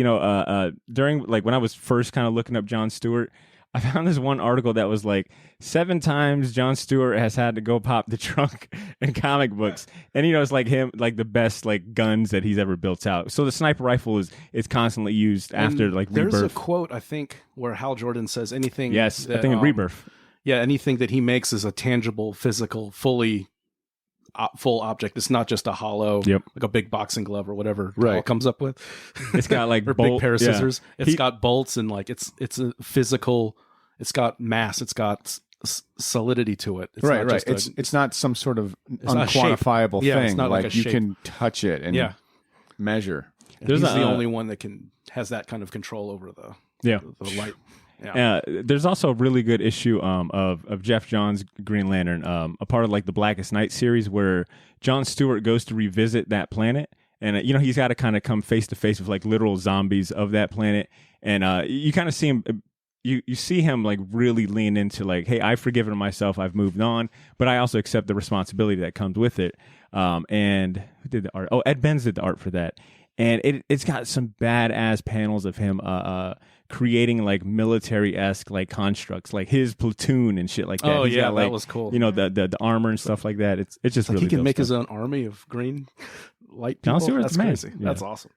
during like when I was first kind of looking up John Stewart, I found this one article that was like 7 times Jon Stewart has had to go pop the trunk in comic books, and it's like him, like the best like guns that he's ever built out. So the sniper rifle is constantly used after like Rebirth. There's a quote I think where Hal Jordan says anything. Yes, that, I think in Rebirth. Yeah, anything that he makes is a tangible, physical, fully full object. It's not just a hollow, like a big boxing glove or whatever Hal comes up with. It's got like or big pair of scissors. It's got bolts and like it's a physical. It's got mass. It's got solidity to it. It's right. Not It's not some sort of unquantifiable thing. It's not like a you shape. can touch it and measure. He's the only one that has that kind of control over the light. Yeah. There's also a really good issue of Jeff Johns' Green Lantern, a part of like the Blackest Night series, where Jon Stewart goes to revisit that planet, and he's got to kind of come face to face with like literal zombies of that planet, and you kind of see him. You see him like really lean into like, hey, I've forgiven myself, I've moved on, but I also accept the responsibility that comes with it. And who did the art? Oh, Ed Benz did the art for that, and it's got some badass panels of him creating like military-esque like constructs, like his platoon and shit like that. Oh, He's got, like, that was cool. The armor and stuff like that. It's just like really he can dope make stuff. his own army of green light people. Jon Stewart's That's crazy. Yeah. That's awesome.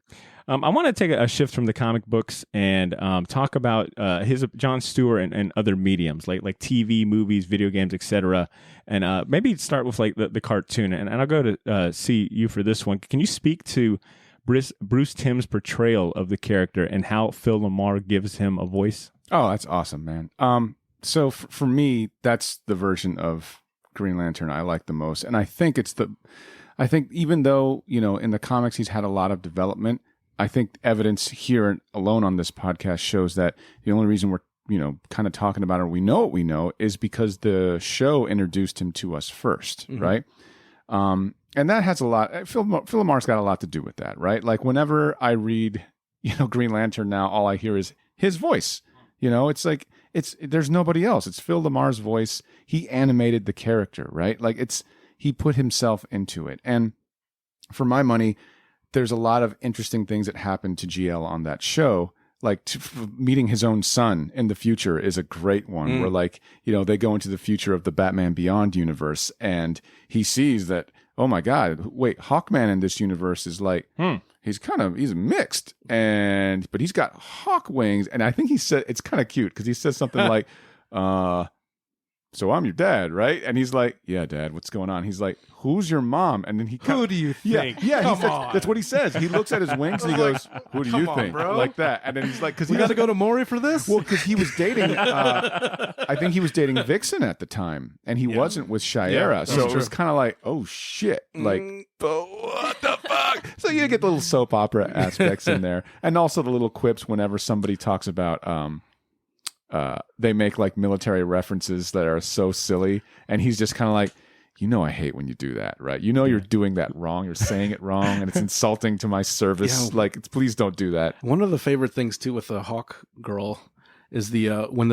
I want to take a shift from the comic books and talk about his Jon Stewart and other mediums like TV, movies, video games, etc. And maybe start with like the cartoon. And I'll go to see you for this one. Can you speak to Bruce Timm's portrayal of the character and how Phil LaMarr gives him a voice? Oh, that's awesome, man. So for me, that's the version of Green Lantern I like the most, and I think even though in the comics he's had a lot of development, I think evidence here alone on this podcast shows that the only reason we're kind of talking about it, or we know what we know, is because the show introduced him to us first, right? And that has a lot. Phil LaMarr's got a lot to do with that, right? Like whenever I read, Green Lantern now, all I hear is his voice. It's like there's nobody else. It's Phil LaMarr's voice. He animated the character, right? Like he put himself into it. And for my money, there's a lot of interesting things that happen to GL on that show. Like meeting his own son in the future is a great one where like, they go into the future of the Batman Beyond universe and he sees that, oh my God, wait, Hawkman in this universe is like, he's mixed but he's got hawk wings. And I think he said, it's kind of cute because he says something like, so I'm your dad, right? And he's like, yeah, Dad, what's going on? He's like, who's your mom? And then who do you think? Yeah, that's what he says. He looks at his wings and he goes, who do you think? Bro. Like that. And then he's like, because we got to go to Maury for this? Well, because he was dating, I think he was dating Vixen at the time, and he wasn't with Shiera. So it was kind of like, oh shit. Like, what the fuck? So you get the little soap opera aspects in there. And also the little quips whenever somebody talks about, they make like military references that are so silly, and he's just kind of like, I hate when you do that, right? You're doing that wrong. You're saying it wrong, and it's insulting to my service. Like, please don't do that. One of the favorite things too with the Hawk Girl is the when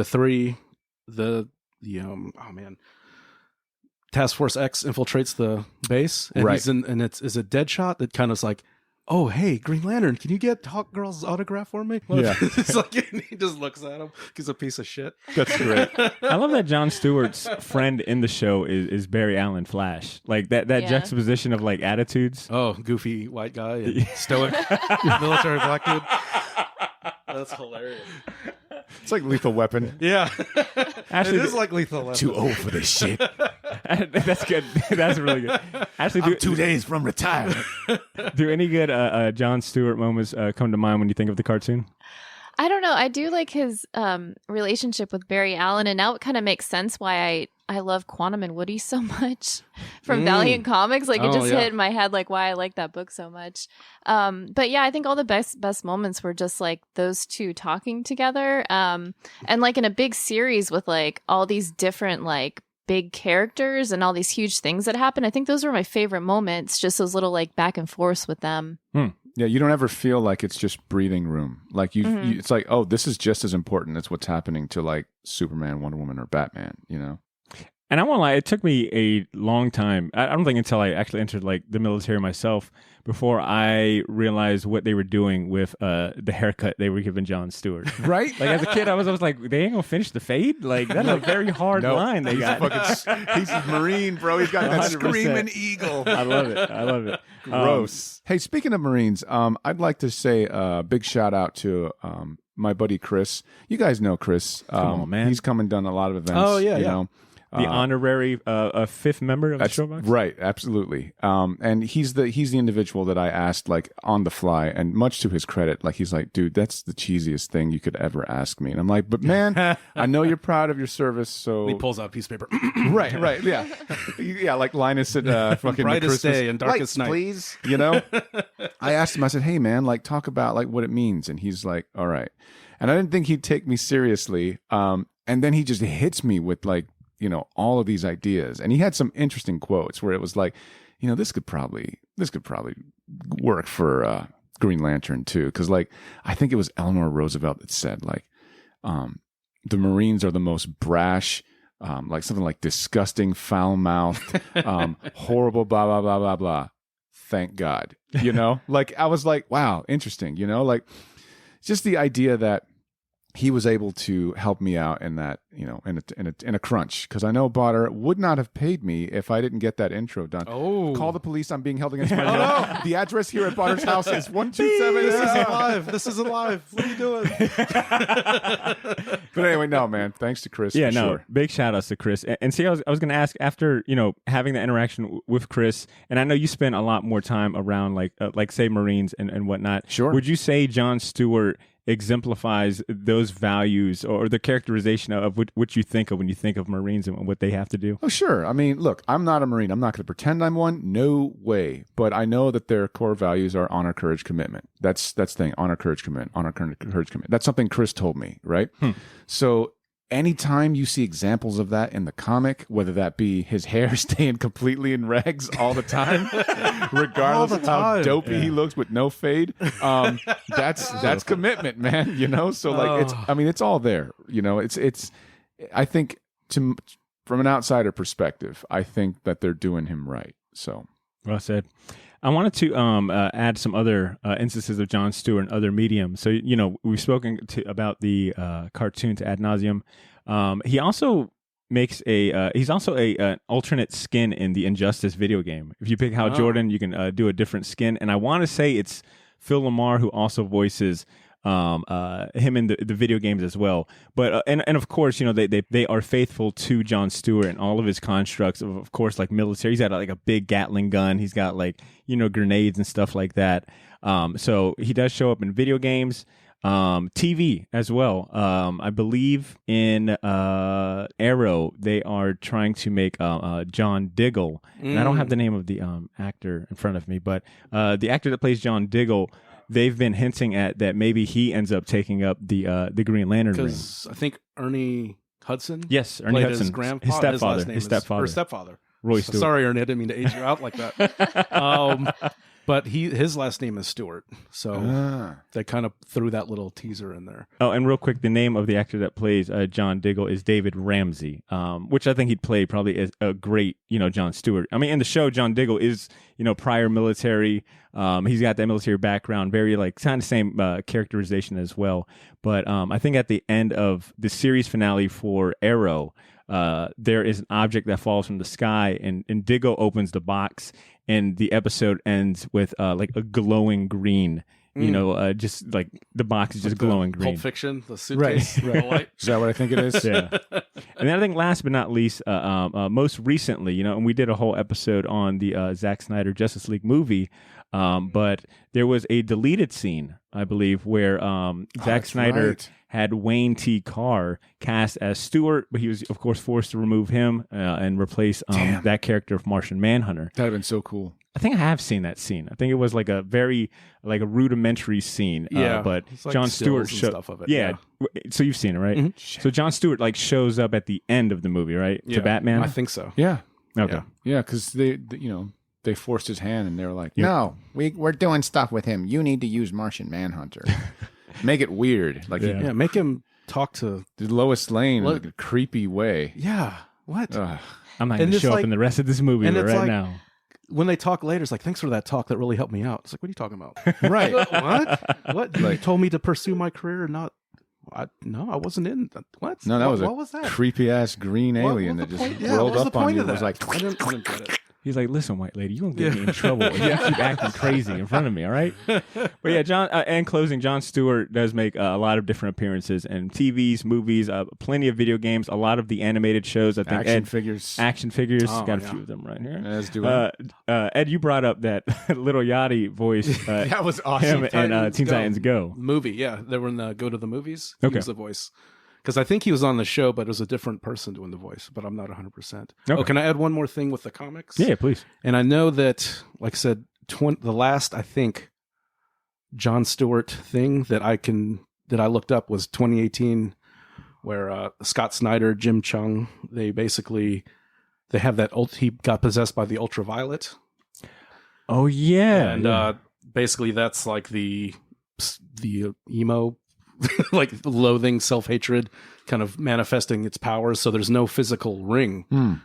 Task Force X infiltrates the base, and he's in, and it's a Deadshot that kind of is like, oh, hey, Green Lantern, can you get Hawk Girl's autograph for me? Yeah. It's like, he just looks at him. He's a piece of shit. That's great. I love that Jon Stewart's friend in the show is Barry Allen Flash. Like that juxtaposition of like attitudes. Oh, goofy white guy and stoic military black dude. That's hilarious. It's like Lethal Weapon. Yeah. Actually, it is like Lethal Weapon. Too old for this shit. That's good. That's really good. Actually, I'm 2 days from retirement. Do any good Jon Stewart moments come to mind when you think of the cartoon? I don't know. I do like his relationship with Barry Allen, and now it kind of makes sense why I love Quantum and Woody so much from Valiant Comics. Like, it just hit in my head, like, why I like that book so much. But yeah, I think all the best moments were just like those two talking together, and like in a big series with like all these different like big characters and all these huge things that happen. I think those were my favorite moments, just those little like back and forth with them. Yeah, you don't ever feel like it's just breathing room. Like you, it's like, oh, this is just as important as what's happening to like Superman, Wonder Woman, or Batman. And I won't lie, it took me a long time. I don't think until I actually entered like the military myself before I realized what they were doing with the haircut they were giving Jon Stewart. Right? Like as a kid, I was like, they ain't gonna finish the fade. Like that's a very hard line they got. He's a Marine, bro. He's got that 100%. screaming eagle. I love it. I love it. Gross. Hey, speaking of Marines, I'd like to say a big shout out to my buddy Chris. You guys know Chris. Come on, man. He's come and done a lot of events. Oh, yeah, you yeah. know. The honorary fifth member of the That's Showbox? right, absolutely. And he's the individual that I asked like on the fly, and much to his credit, like he's like, dude, that's the cheesiest thing you could ever ask me. And I'm like, but man, I know you're proud of your service, so He pulls out a piece of paper. right, yeah, yeah, like Linus at fucking Brightest Christmas day and darkest lights, night. please. You know, I asked him, I said, hey man, like talk about like what it means, and he's like, all right. And I didn't think he'd take me seriously. And then he just hits me with like, you know, all of these ideas. And he had some interesting quotes where it was like, you know, this could probably work for Green Lantern too. Cause like, I think it was Eleanor Roosevelt that said like, the Marines are the most brash, like something like disgusting, foul-mouthed, horrible, blah, blah, blah, blah, blah. Thank God. You know, like I was like, wow, interesting. You know, like just the idea that he was able to help me out in that, you know, in a crunch. Because I know Botter would not have paid me if I didn't get that intro done. Oh. Call the police. I'm being held against my will. The address here at Botter's house is 127. This is alive. This is alive. What are you doing? But anyway, no, man. Thanks to Chris. Yeah, for no, sure. big shout outs to Chris. And see, I was going to ask after, you know, having the interaction with Chris, and I know you spent a lot more time around like say Marines and whatnot. Sure. Would you say Jon Stewart exemplifies those values or the characterization of what you think of when you think of Marines and what they have to do? Oh, sure. I mean, look, I'm not a Marine. I'm not going to pretend I'm one. No way. But I know that their core values are honor, courage, commitment. That's the thing. Honor, courage, commitment. Honor, courage, commitment. That's something Chris told me, right? So anytime you see examples of that in the comic, whether that be his hair staying completely in rags all the time, regardless of how dopey he looks with no fade, that's commitment, man. You know, so like it's all there. You know, it's. I think from an outsider perspective, I think that they're doing him right. So Well said. I wanted to add some other instances of Jon Stewart and other mediums. So, you know, we've spoken about the cartoon to ad nauseum. He also makes he's also an alternate skin in the Injustice video game. If you pick Hal Jordan, you can do a different skin. And I want to say it's Phil Lamar who also voices him in the video games as well. But and of course, you know, they are faithful to Jon Stewart and all of his constructs of course, like military. He's got like a big Gatling gun. He's got like, you know, grenades and stuff like that. So he does show up in video games, TV as well. I believe in Arrow they are trying to make John Diggle. And I don't have the name of the actor in front of me, but the actor that plays John Diggle, they've been hinting at that maybe he ends up taking up the Green Lantern ring. Because I think Ernie Hudson. Yes, Ernie played Hudson, his grandpa. his stepfather, last name is stepfather. Roy Stewart. Sorry, Ernie, I didn't mean to age you out like that. But his last name is Stewart, so they kind of threw that little teaser in there. Oh, and real quick, the name of the actor that plays John Diggle is David Ramsey, which I think he'd play probably as a great, you know, Jon Stewart. I mean, in the show, John Diggle is, you know, prior military. He's got that military background, very like kind of same characterization as well. But I think at the end of the series finale for Arrow, there is an object that falls from the sky, and Diggle opens the box, and the episode ends with like a glowing green. You know, just like the box is just glowing green. Pulp Fiction, the suitcase. Right. Is that what I think it is? Yeah. And then I think last but not least, most recently, you know, and we did a whole episode on the Zack Snyder Justice League movie, but there was a deleted scene, I believe, where Zack Snyder had Wayne T. Carr cast as Stewart, but he was, of course, forced to remove him and replace that character of Martian Manhunter. That'd have been so cool. I think I have seen that scene. I think it was like a very like a rudimentary scene. Yeah, but it's like Jon Stewart stills and showed stuff of it. Yeah. So you've seen it, right? Mm-hmm. So Jon Stewart like shows up at the end of the movie, right? Yeah, To Batman. I think so. Yeah. Okay. Yeah, because they forced his hand, and they were like, Yep. No, we're doing stuff with him. You need to use Martian Manhunter. make it weird. Like Yeah. Yeah, make him talk to. the Lois Lane in like a creepy way. Yeah, what? I'm not And going to it's show up like- in the rest of this movie and right it's like- now. When they talk later, it's like, thanks for that talk. That really helped me out. It's like, what are you talking about? Right. What? You told me to pursue my career, not. No, I wasn't in. What? No, that was what was that? creepy ass green What alien was that the just point? Yeah, what rolled was the up on point you. of It was that? like, I didn't get it. He's like, listen, white lady, you're going to get me in trouble. You keep acting crazy in front of me, all right? But yeah, John, in closing, Jon Stewart does make a lot of different appearances in TVs, movies, plenty of video games, a lot of the animated shows. I think action figures. Action figures. Oh, Got a yeah. few of them right here. As do I. Ed, you brought up that Little Yachty voice. That was awesome. Him and Teen Titans Go. Movie, yeah. They were in the Go to the Movies. Okay. He was the voice. Because I think he was on the show, but it was a different person doing the voice, but I'm not 100%. Okay. Oh, can I add one more thing with the comics? Yeah, please. And I know that, like I said, the last, I think, Jon Stewart thing that I looked up was 2018, where Scott Snyder, Jim Chung, they have that, he got possessed by the ultraviolet. Oh, yeah. And basically that's like the emo, like loathing, self-hatred kind of manifesting its powers. So there's no physical ring.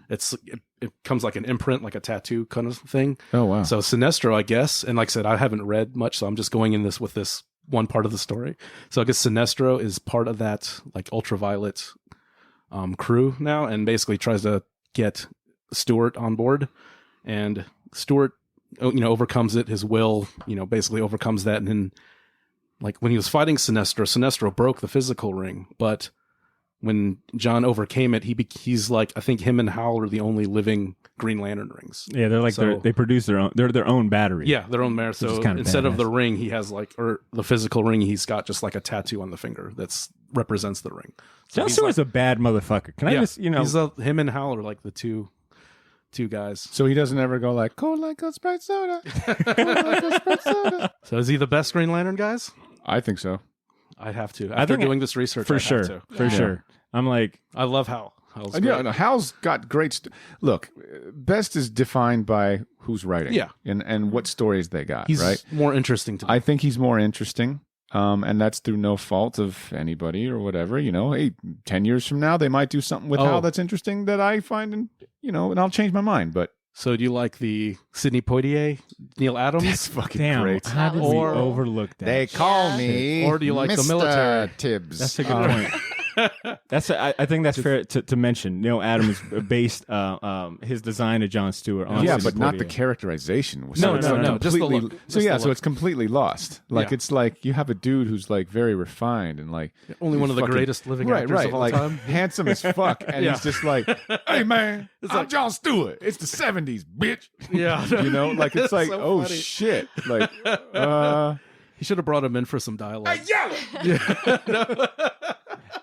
It comes like an imprint, like a tattoo kind of thing. Oh, wow. So Sinestro, I guess, and like I said, I haven't read much, so I'm just going in with this one part of the story. So I guess Sinestro is part of that like ultraviolet crew now, and basically tries to get Stewart on board, and Stewart, overcomes it. His will, basically overcomes that, and then like when he was fighting Sinestro broke the physical ring, but when John overcame it, he's like, I think him and Hal are the only living Green Lantern rings. Yeah, they're like they produce their own. They're their own battery. Yeah, their own matter. So instead of badass. the ring, he has or the physical ring, he's got just like a tattoo on the finger that represents the ring. So Jon Stewart's a bad motherfucker. Can I just, he's him and Hal are like the two guys. So he doesn't ever go like, cold like a Sprite soda. Cold like a Sprite soda. So is he the best Green Lantern, guys? I think so. I'd have to. After think doing this research, for I'd sure, have to. for sure. I'm like, I love Hal. Hal's Yeah, great. no, Hal's got great. Look, best is defined by who's writing, Yeah. and what stories they got. He's right. more interesting to me. I think he's more interesting, and that's through no fault of anybody or whatever. Hey, 10 years from now, they might do something with Hal that's interesting that I find, and I'll change my mind. But So do you like the Sidney Poitier, Neil Adams? that's fucking damn, great. how did we Or- overlook that? They call Yeah. me. Or do you like the Mr. military? Tibbs? That's a good point. I think that's fair to mention. Neil Adams based his design of Jon Stewart on Yeah, Sidney but not the Poitier. characterization. No, it's no, like no, just the completely- look. So Just yeah, the so look. it's completely lost. Like Yeah. it's like you have a dude who's like very refined and like Only one of the fucking- greatest living right, actors right, of all like time. handsome as fuck, and Yeah. he's just like, "Hey man, I'm Jon Stewart. It's the '70s, bitch." Yeah. Like it's like, So oh funny. shit, like, He should have brought him in for some dialogue.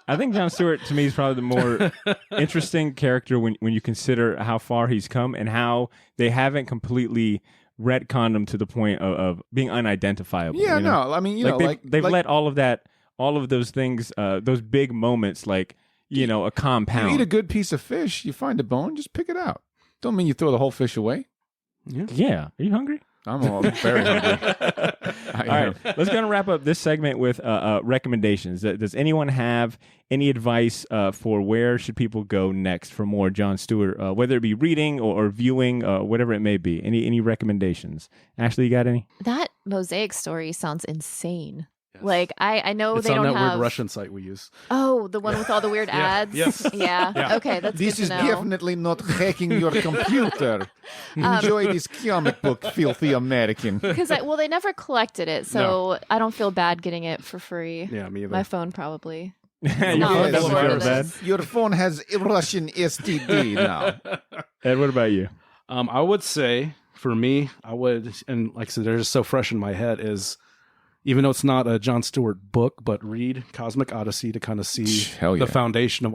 I think Jon Stewart to me is probably the more interesting character when you consider how far he's come and how they haven't completely retconned him to the point of being unidentifiable. yeah, you know? no, I mean, they've let all of those things, those big moments, like a You compound. eat a good piece of fish, you find a bone, just pick it out. Don't mean you throw the whole fish away. Yeah, are you hungry? I'm all very hungry. All right, let's go and wrap up this segment with recommendations. Does anyone have any advice for where should people go next for more Jon Stewart, whether it be reading or viewing, whatever it may be? Any recommendations? Ashley, you got any? That Mosaic story sounds insane. Like I know It's they on don't that have. weird Russian site we use. Oh, the one with all the weird ads. Yes. Yeah. Okay, that's This good is to know. definitely not hacking your computer. Enjoy this comic book, filthy American. Because they never collected it, so I don't feel bad getting it for free. Yeah, me either. My phone probably. Your No, phone it's doesn't sort feel of bad. this. Your phone has a Russian STD now. Ed, what about you? I would say for me, and like I said, they're just so fresh in my head, is even though it's not a Jon Stewart book, but read Cosmic Odyssey to kind of see Hell yeah. the foundation of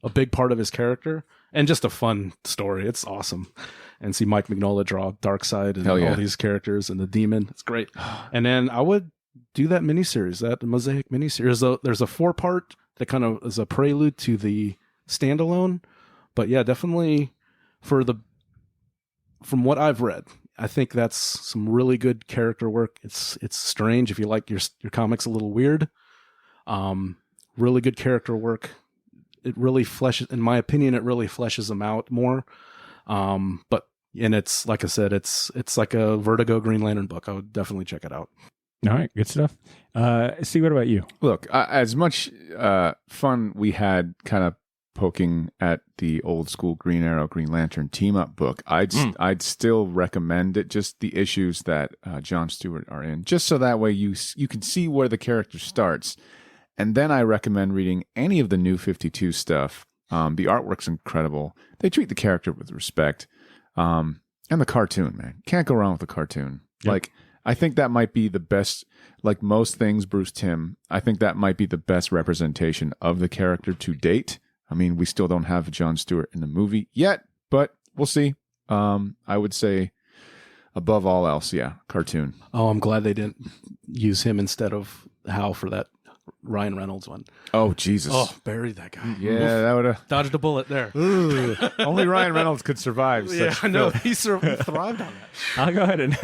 a big part of his character, and just a fun story. It's awesome. And see Mike Mignola draw Darkseid and Hell yeah. all these characters and the demon. It's great. And then I would do that miniseries, that Mosaic miniseries. There's a 4-part that kind of is a prelude to the standalone. But yeah, definitely from what I've read, I think that's some really good character work. It's strange if you like your comics a little weird. Really good character work. it really fleshes, in my opinion, it really fleshes them out more. And it's, like I said, it's like a Vertigo Green Lantern book. I would definitely check it out. All right, good stuff. See, what about you? Look, as much fun we had kind of poking at the old school Green Arrow, Green Lantern team up book, I'd still recommend it. Just the issues that John Stewart are in, just so that way you can see where the character starts. And then I recommend reading any of the New 52 stuff. The artwork's incredible. They treat the character with respect. And the cartoon, man, can't go wrong with the cartoon. Yep. Like, I think that might be the best, like most things Bruce Timm, I think that might be the best representation of the character to date. I mean, we still don't have John Stewart in the movie yet, but we'll see. I would say above all else, yeah, cartoon. Oh, I'm glad they didn't use him instead of Hal for that Ryan Reynolds one. Oh, Jesus. Oh, buried that guy. Yeah, that would have... Dodged a bullet there. Only Ryan Reynolds could survive Yeah, such I know. filth. He thrived on that. I'll go ahead and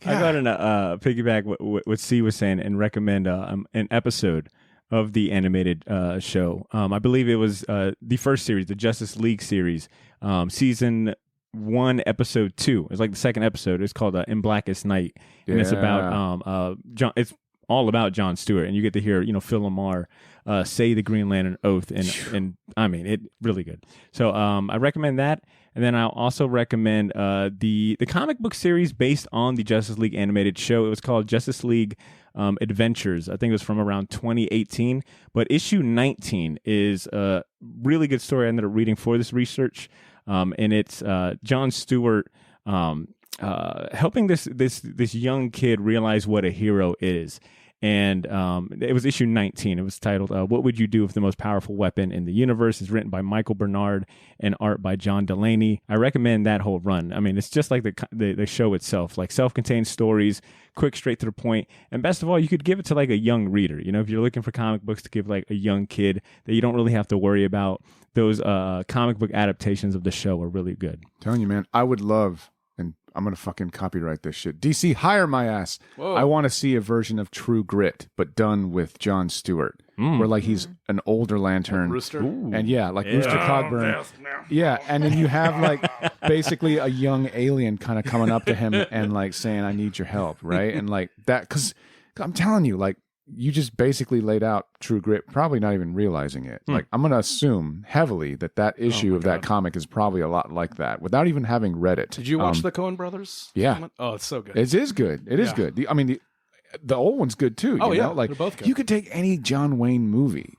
piggyback what C was saying and recommend an episode of the animated show. I believe it was the first series, the Justice League series, season 1, episode 2. It's like the second episode. It's called In Blackest Night, and it's about John. It's all about John Stewart, and you get to hear Phil Lamar say the Green Lantern oath, and I mean it really good. So I recommend that, and then I'll also recommend the comic book series based on the Justice League animated show. It was called Justice League Adventures. I think it was from around 2018, but issue 19 is a really good story I ended up reading for this research, and it's John Stewart helping this young kid realize what a hero is. And it was issue 19. It was titled "What Would You Do If the Most Powerful Weapon in the Universe?" It's written by Michael Bernard and art by John Delaney. I recommend that whole run. I mean, it's just like the show itself, like self-contained stories, quick, straight to the point. And best of all, you could give it to like a young reader. If you're looking for comic books to give like a young kid that you don't really have to worry about, those comic book adaptations of the show are really good. Telling you, man, I would love, and I'm going to fucking copyright this shit. DC, hire my ass. Whoa. I want to see a version of True Grit, but done with John Stewart, where like he's an older Lantern. Rooster? And yeah, like Rooster Cogburn. Yeah, and then you have like basically a young alien kind of coming up to him and like saying, "I need your help," right? And like that, because I'm telling you, like, you just basically laid out True Grit, probably not even realizing it. Like, I'm going to assume heavily that issue of that comic is probably a lot like that, without even having read it. Did you watch the Coen Brothers? Yeah. Oh, it's so good. It is good. It is good. I mean, the old one's good too. Oh, you yeah. know? Like, They're both good. you could take any John Wayne movie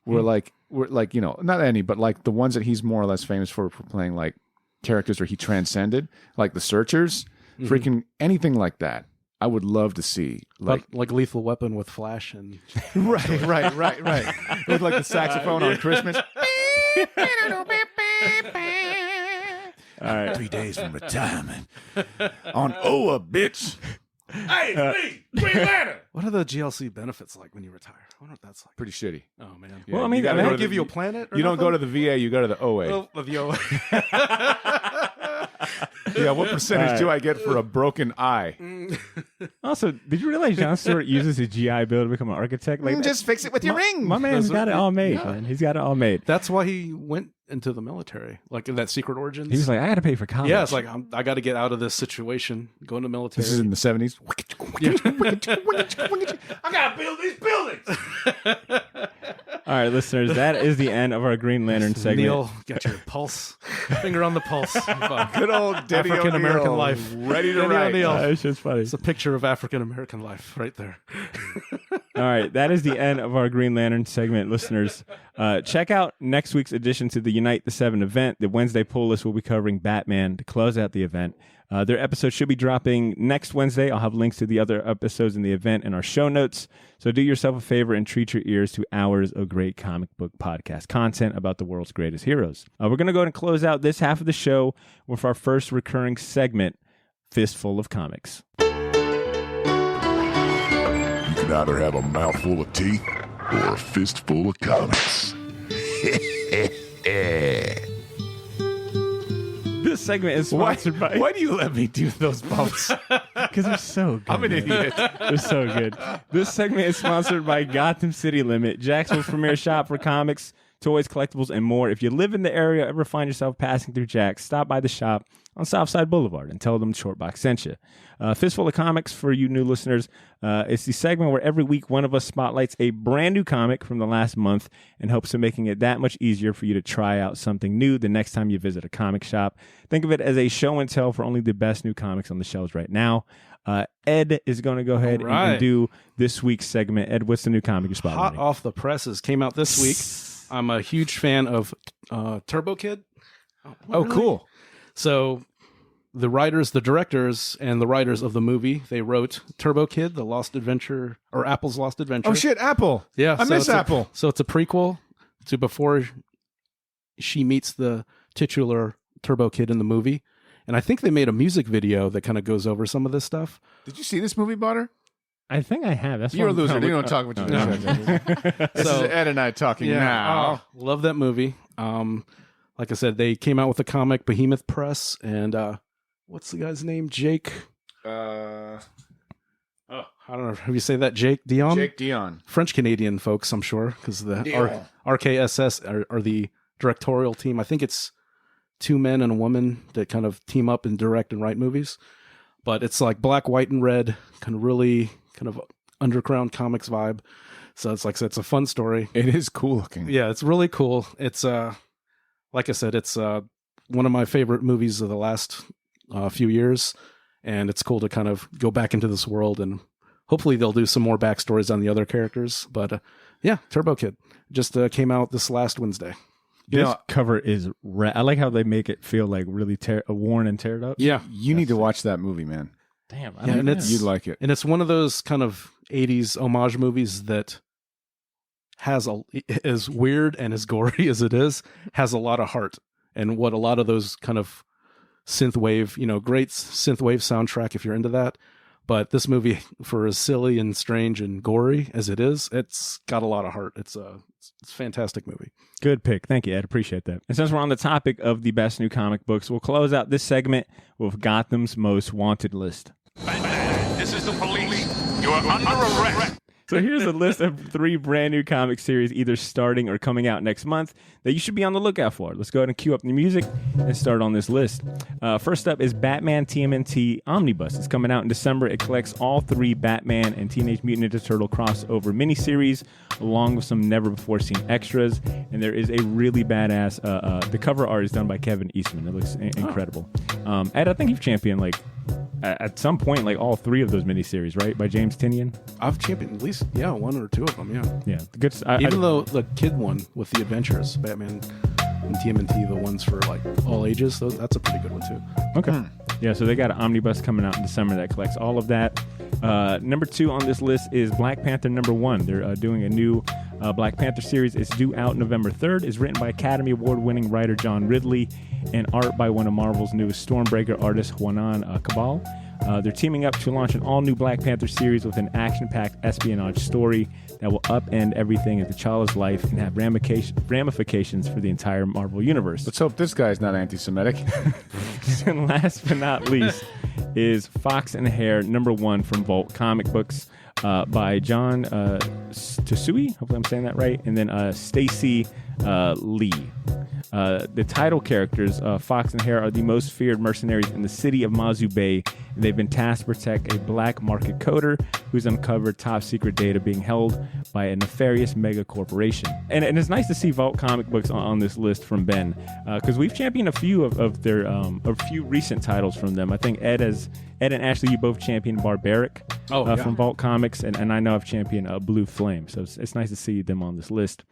where not any, but like the ones that he's more or less famous for playing like characters where he transcended, like The Searchers, freaking anything like that. I would love to see like Lethal Weapon with Flash and right. With like the saxophone on Christmas. All right. 3 days from retirement. On OA, bitch. Hey, me, Green Lantern. What are the GLC benefits like when you retire? I wonder what that's like. Pretty shitty. Oh man. Yeah, Well, I mean, you gotta they go They to give the- you a planet. Or You don't go to nothing? the VA, you go to the OA. Oh, the OA. Yeah, what percentage do I get for a broken eye? Also, did you realize John Stewart uses his GI Bill to become an architect? Like, Just fix it with your ring. my man's got it all made, Yeah. man. He's got it all made. That's why he went into the military, like in that Secret Origins. He was like, I got to pay for college. yeah, it's like I got to get out of this situation. Go into the military. This is in the 70s. I gotta build these buildings. All right, listeners, that is the end of our Green Lantern segment. Neil, got your pulse, finger on the pulse. Good old Denny African American O'Neill, life. ready to Denny write. O'Neill. It's just funny. It's a picture of African American life right there. All right, that is the end of our Green Lantern segment, listeners. Check out next week's edition to the Unite the Seven event. The Wednesday pull list will be covering Batman to close out the event. Their episode should be dropping next Wednesday. I'll have links to the other episodes in the event in our show notes. So do yourself a favor and treat your ears to hours of great comic book podcast content about the world's greatest heroes. We're going to go ahead and close out this half of the show with our first recurring segment, Fistful of Comics. You can either have a mouthful of tea or a fistful of comics. This segment is sponsored by... Why do you let me do those bumps? Because they're so good. I'm an idiot. They're so good. This segment is sponsored by Gotham City Limit, Jacksonville's premier shop for comics. toys, collectibles, and more. If you live in the area, ever find yourself passing through Jack's, stop by the shop on Southside Boulevard and tell them Shortbox sent you. Fistful of Comics, for you new listeners, it's the segment where every week one of us spotlights a brand new comic from the last month in hopes of making it that much easier for you to try out something new the next time you visit a comic shop. Think of it as a show and tell for only the best new comics on the shelves right now. Ed is going to go ahead and do this week's segment. Ed, what's the new comic you're spotlighting? Hot off the presses, came out this week. I'm a huge fan of Turbo Kid. Oh, cool. So the writers, the directors, and the writers of the movie, they wrote Turbo Kid, The Lost Adventure, or Apple's Lost Adventure. Oh, shit, Apple. Yeah. I miss Apple. So it's a prequel to before she meets the titular Turbo Kid in the movie. And I think they made a music video that kind of goes over some of this stuff. Did you see this movie, Butter? I think I have. That's You're a what loser. I'm You don't talk about your This is Ed and I talking now. Love that movie. Like I said, they came out with a comic, Behemoth Press, and what's the guy's name? Jake. I don't know. How you say that? Jake Dion? Jake Dion. French Canadian folks, I'm sure, because the RKSS are the directorial team. I think it's 2 men and a woman that kind of team up and direct and write movies. But it's like black, white, and red, kind of underground comics vibe. So it's like, it's a fun story. It is cool looking. Yeah, it's really cool. It's like I said, it's one of my favorite movies of the last few years, and it's cool to kind of go back into this world, and hopefully they'll do some more backstories on the other characters. But yeah, Turbo Kid just came out this last Wednesday. This cover is I like how they make it feel like really worn and teared up. Yeah, you need to watch that movie, man. Damn, you'd like it. And it's one of those kind of 80s homage movies that has as weird and as gory as it is, has a lot of heart. And what a lot of those kind of synthwave, great synthwave soundtrack if you're into that. But this movie, for as silly and strange and gory as it is, it's got a lot of heart. It's a fantastic movie. Good pick. Thank you, Ed. Appreciate that. And since we're on the topic of the best new comic books, we'll close out this segment with Gotham's Most Wanted list. This is the police. You are under arrest. So here's a list of 3 brand new comic series either starting or coming out next month that you should be on the lookout for. Let's go ahead and cue up the music and start on this list. First up is Batman TMNT Omnibus. It's coming out in December. It collects all 3 Batman and Teenage Mutant Ninja Turtle crossover miniseries, along with some never-before-seen extras. And there is a really badass... the cover art is done by Kevin Eastman. It looks incredible. Ed, I think you've championed, at some point, all 3 of those miniseries, right? By James Tynion? I've championed at least, 1 or 2 of them, yeah. Yeah. Even though the kid one with the Adventures, Batman and TMNT, the ones for all ages, that's a pretty good one too. Okay. Yeah, so they got an omnibus coming out in December that collects all of that. Number 2 on this list is Black Panther #1. They're doing a new Black Panther series. It's due out November 3rd. It's written by Academy Award-winning writer John Ridley and art by one of Marvel's newest Stormbreaker artists, Juanan Cabal. They're teaming up to launch an all-new Black Panther series with an action-packed espionage story that will upend everything in T'Challa's life and have ramifications for the entire Marvel universe. Let's hope this guy's not anti-Semitic. And last but not least is Fox and Hare #1 from Vault Comic Books by John Tsui. Hopefully I'm saying that right. And then Stacy Lee. The title characters, Fox and Hare, are the most feared mercenaries in the city of Mazu Bay. And they've been tasked to protect a black market coder who's uncovered top secret data being held by a nefarious mega corporation. And it's nice to see Vault Comic Books on this list from Ben, because we've championed a few of their a few recent titles from them. I think Ed and Ashley, you both championed Barbaric from Vault Comics, and I know I've championed Blue Flame. So it's nice to see them on this list.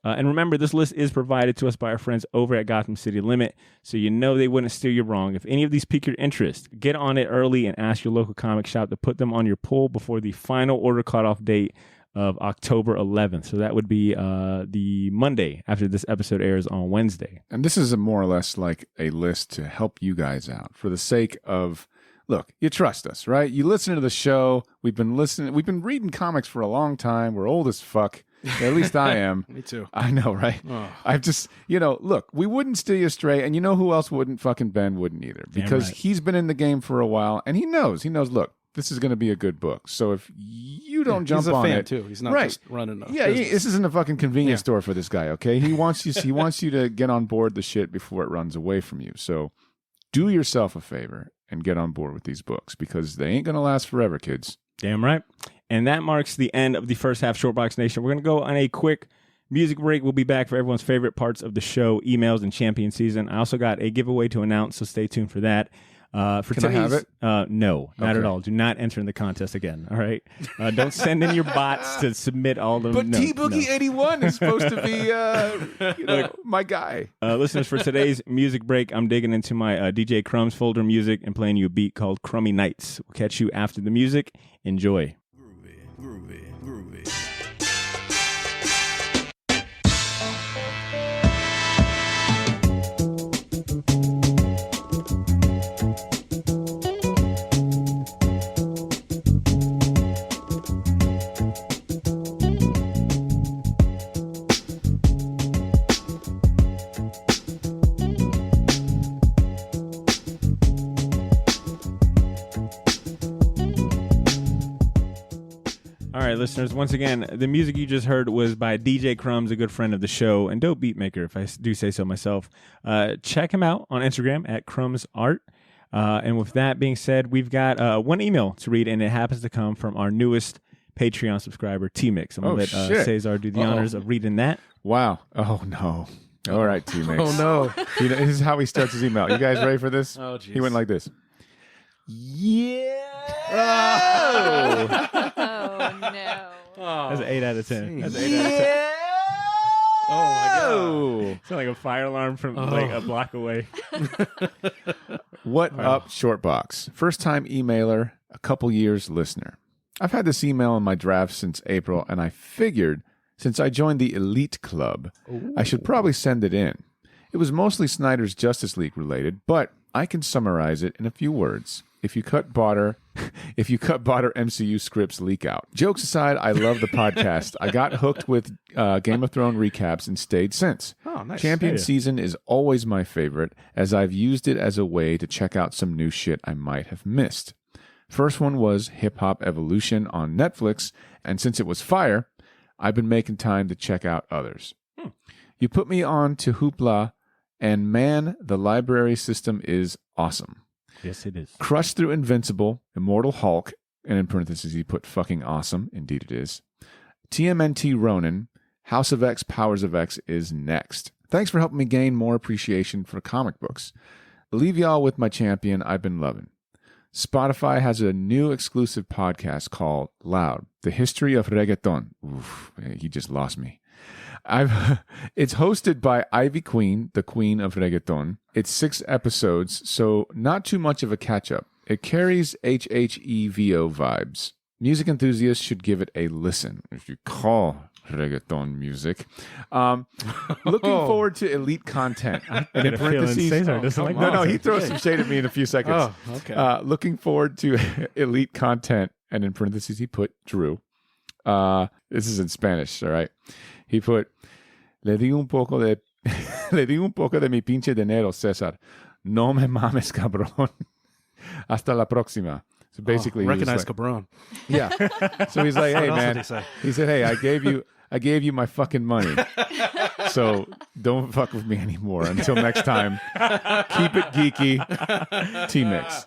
And remember, this list is provided to us by our friends over at Gotham City Limit, so you know they wouldn't steer you wrong. If any of these pique your interest, get on it early and ask your local comic shop to put them on your pull before the final order cutoff date of October 11th. So that would be the Monday after this episode airs on Wednesday. And this is more or less like a list to help you guys out for the sake of... Look, you trust us, right? You listen to the show. We've been listening. We've been reading comics for a long time. We're old as fuck. At least I am. Me too. I know, right? Oh. I've just, look, we wouldn't steer you astray. And you know who else wouldn't? Fucking Ben wouldn't either. Because he's been in the game for a while. And he knows, look, this is going to be a good book. So if you don't jump he's a on fan it, too. He's not right. just running a Yeah, business. this isn't a fucking convenience store for this guy. Okay, he wants you to get on board the shit before it runs away from you. So do yourself a favor and get on board with these books because they ain't going to last forever, kids. Damn right. And that marks the end of the first half Shortbox Nation. We're going to go on a quick music break. We'll be back for everyone's favorite parts of the show, emails and champion season. I also got a giveaway to announce, so stay tuned for that. Can I have it? No, not at all. Do not enter in the contest again. All right. Don't send in your bots to submit all the. But T-Boogie81 is supposed to be, my guy. Listeners, for today's music break, I'm digging into my DJ Crumbs folder music and playing you a beat called Crummy Nights. We'll catch you after the music. Enjoy. Groovy. All right, listeners, once again, the music you just heard was by DJ Crumbs, a good friend of the show and dope beat maker, if I do say so myself. Check him out on Instagram at CrumbsArt. And with that being said, we've got one email to read, and it happens to come from our newest Patreon subscriber, T-Mix. I'm going to let Cesar do the honors of reading that. Wow. Oh, no. All right, T-Mix. Oh, no. This is how he starts his email. You guys ready for this? Oh, jeez. He went like this. Yeah. Oh. Oh no. That's an 8 out of 10. That's an 8 out of 10. Oh, my God. It's like a fire alarm from like a block away. What up, Shortbox? First time emailer, a couple years listener. I've had this email in my draft since April, and I figured since I joined the Elite Club, I should probably send it in. It was mostly Snyder's Justice League related, but I can summarize it in a few words. If you cut Botter MCU scripts leak out. Jokes aside, I love the podcast. I got hooked with Game of Thrones recaps and stayed since. Oh, nice. Champion season is always my favorite, as I've used it as a way to check out some new shit I might have missed. First one was Hip Hop Evolution on Netflix, and since it was fire, I've been making time to check out others. You put me on to Hoopla, and man, the library system is awesome. Yes, it is. Crush Through Invincible, Immortal Hulk, and in parentheses he put fucking awesome. Indeed it is. TMNT Ronin, House of X, Powers of X is next. Thanks for helping me gain more appreciation for comic books. Leave y'all with my champion I've been loving. Spotify has a new exclusive podcast called Loud, The History of Reggaeton. Oof, he just lost me. It's hosted by Ivy Queen, the queen of reggaeton. It's 6 episodes, so not too much of a catch-up. It carries HHEVO vibes. Music enthusiasts should give it a listen, if you call reggaeton music. Looking forward to elite content. And in parentheses, Cesar doesn't like no, he throws some shade at me in a few seconds. Oh, okay. Looking forward to elite content, and in parentheses he put Drew. This is in Spanish, all right? He put, le di un poco de mi pinche dinero, Cesar. No me mames, cabrón. Hasta la próxima. So basically, recognize like, Cabron. Yeah. So he's like, hey, What else man. did he say? He said, hey, I gave you my fucking money. So don't fuck with me anymore. Until next time, keep it geeky. T-Mix.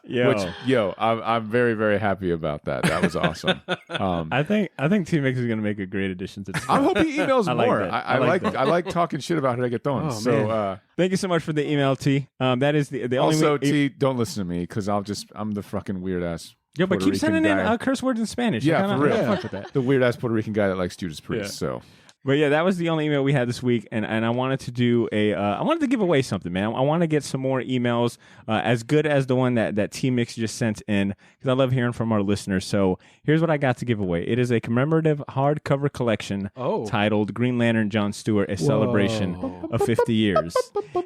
I'm very, very happy about that. That was awesome. I think T-Mix is going to make a great addition to the show. I hope he emails I like more. that. I like talking shit about reggaeton. Oh, so Thank you so much for the email, T. That is the only also, T, don't listen to me because I'm the fucking weird ass. Yo, but keep Puerto sending Rican in guy. curse words in Spanish. Yeah, I for real. fuck with that. The weird ass Puerto Rican guy that likes Judas Priest. Yeah. So, But yeah, that was the only email we had this week, and I wanted to do I wanted to give away something, man. I want to get some more emails as good as the one that T-Mix just sent in, because I love hearing from our listeners. So here's what I got to give away. It is a commemorative hardcover collection titled Green Lantern John Stewart, a celebration of 50 years.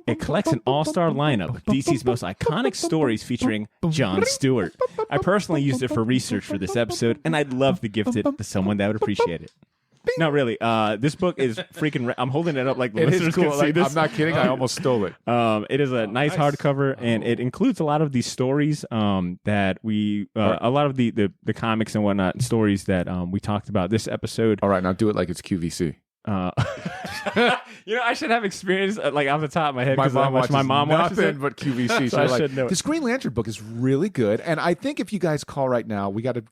It collects an all-star lineup of DC's most iconic stories featuring John Stewart. I personally used it for research for this episode, and I'd love to gift it to someone that would appreciate it. No, really. This book is freaking. I'm holding it up like the It listeners is cool. can see this. I'm not kidding. I almost stole it. It is a nice hardcover, and it includes a lot of these stories that we, a lot of the comics and whatnot, stories that we talked about this episode. All right, now do it like it's QVC. I should have experience like off the top of my head My because my mom watches nothing it. but QVC. So I like, should know it. this Green Lantern book is really good, and I think if you guys call right now, we got to.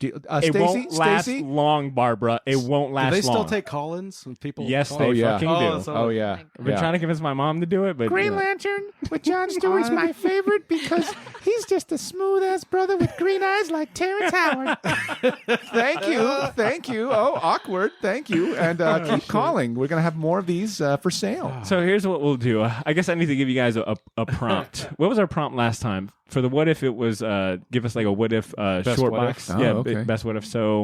It won't last long, Barbara. It won't last long. Do they still take call-ins when people? Yes, call? they fucking do. Oh yeah. I've been trying to convince my mom to do it, but Green Lantern with Jon Stewart's my favorite because he's just a smooth ass brother with green eyes like Terrence Howard. Thank you. Oh, awkward. Thank you, and keep calling. We're gonna have more of these for sale. So here's what we'll do. I guess I need to give you guys a prompt. What was our prompt last time? For the what if, it was give us like a what if short what box. if? Oh, Yeah, okay. best what if. So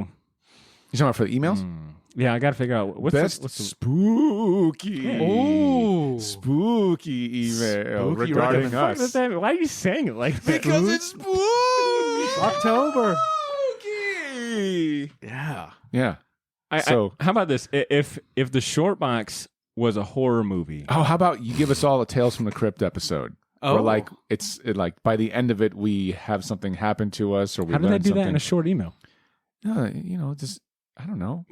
You talking about for the emails? yeah, I got to figure out what's Best the spooky. Ooh. Spooky email Spooky regarding What us. that? Why are you saying it like that? Because it's spooky. October. Spooky. Yeah. Yeah. How about this? If the short box was a horror movie, Oh, how about you give us all a Tales from the Crypt episode? Oh. Where like like by the end of it we have something happen to us, or we how did I learn do something. that in a short email? Just I don't know.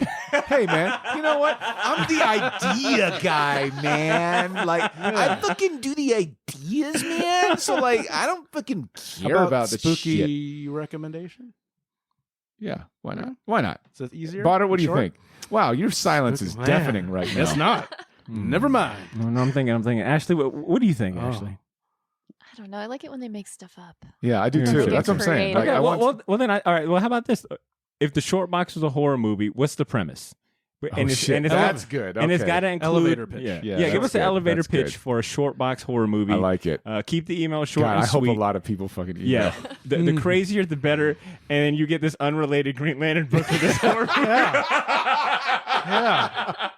Hey man, you know what? I'm the idea guy, man. Like I fucking do the ideas, man. So like I don't fucking care about the spooky shit. recommendation. Yeah, why not? Why not? Is it easier? Botter, what do you Short? think? Wow, your silence is Man. deafening right now. It's not. Never mind. No, I'm thinking. Ashley, what do you think, Ashley? I don't know. I like it when they make stuff up. Yeah, I do Yeah, too. okay. That's what I'm saying. Creative. Like, Okay, I want well, then all right. Well, how about this? If the short box was a horror movie, what's the premise? shit, that's good. And it's Okay. got to include Elevator pitch. Yeah, Yeah, give that's us the good. elevator That's pitch good. for a short box horror movie. I like it. Keep the email short God, and I hope sweet. a lot of people fucking email. Yeah, the crazier the better, and then you get this unrelated Green Lantern book for this horror movie. Yeah.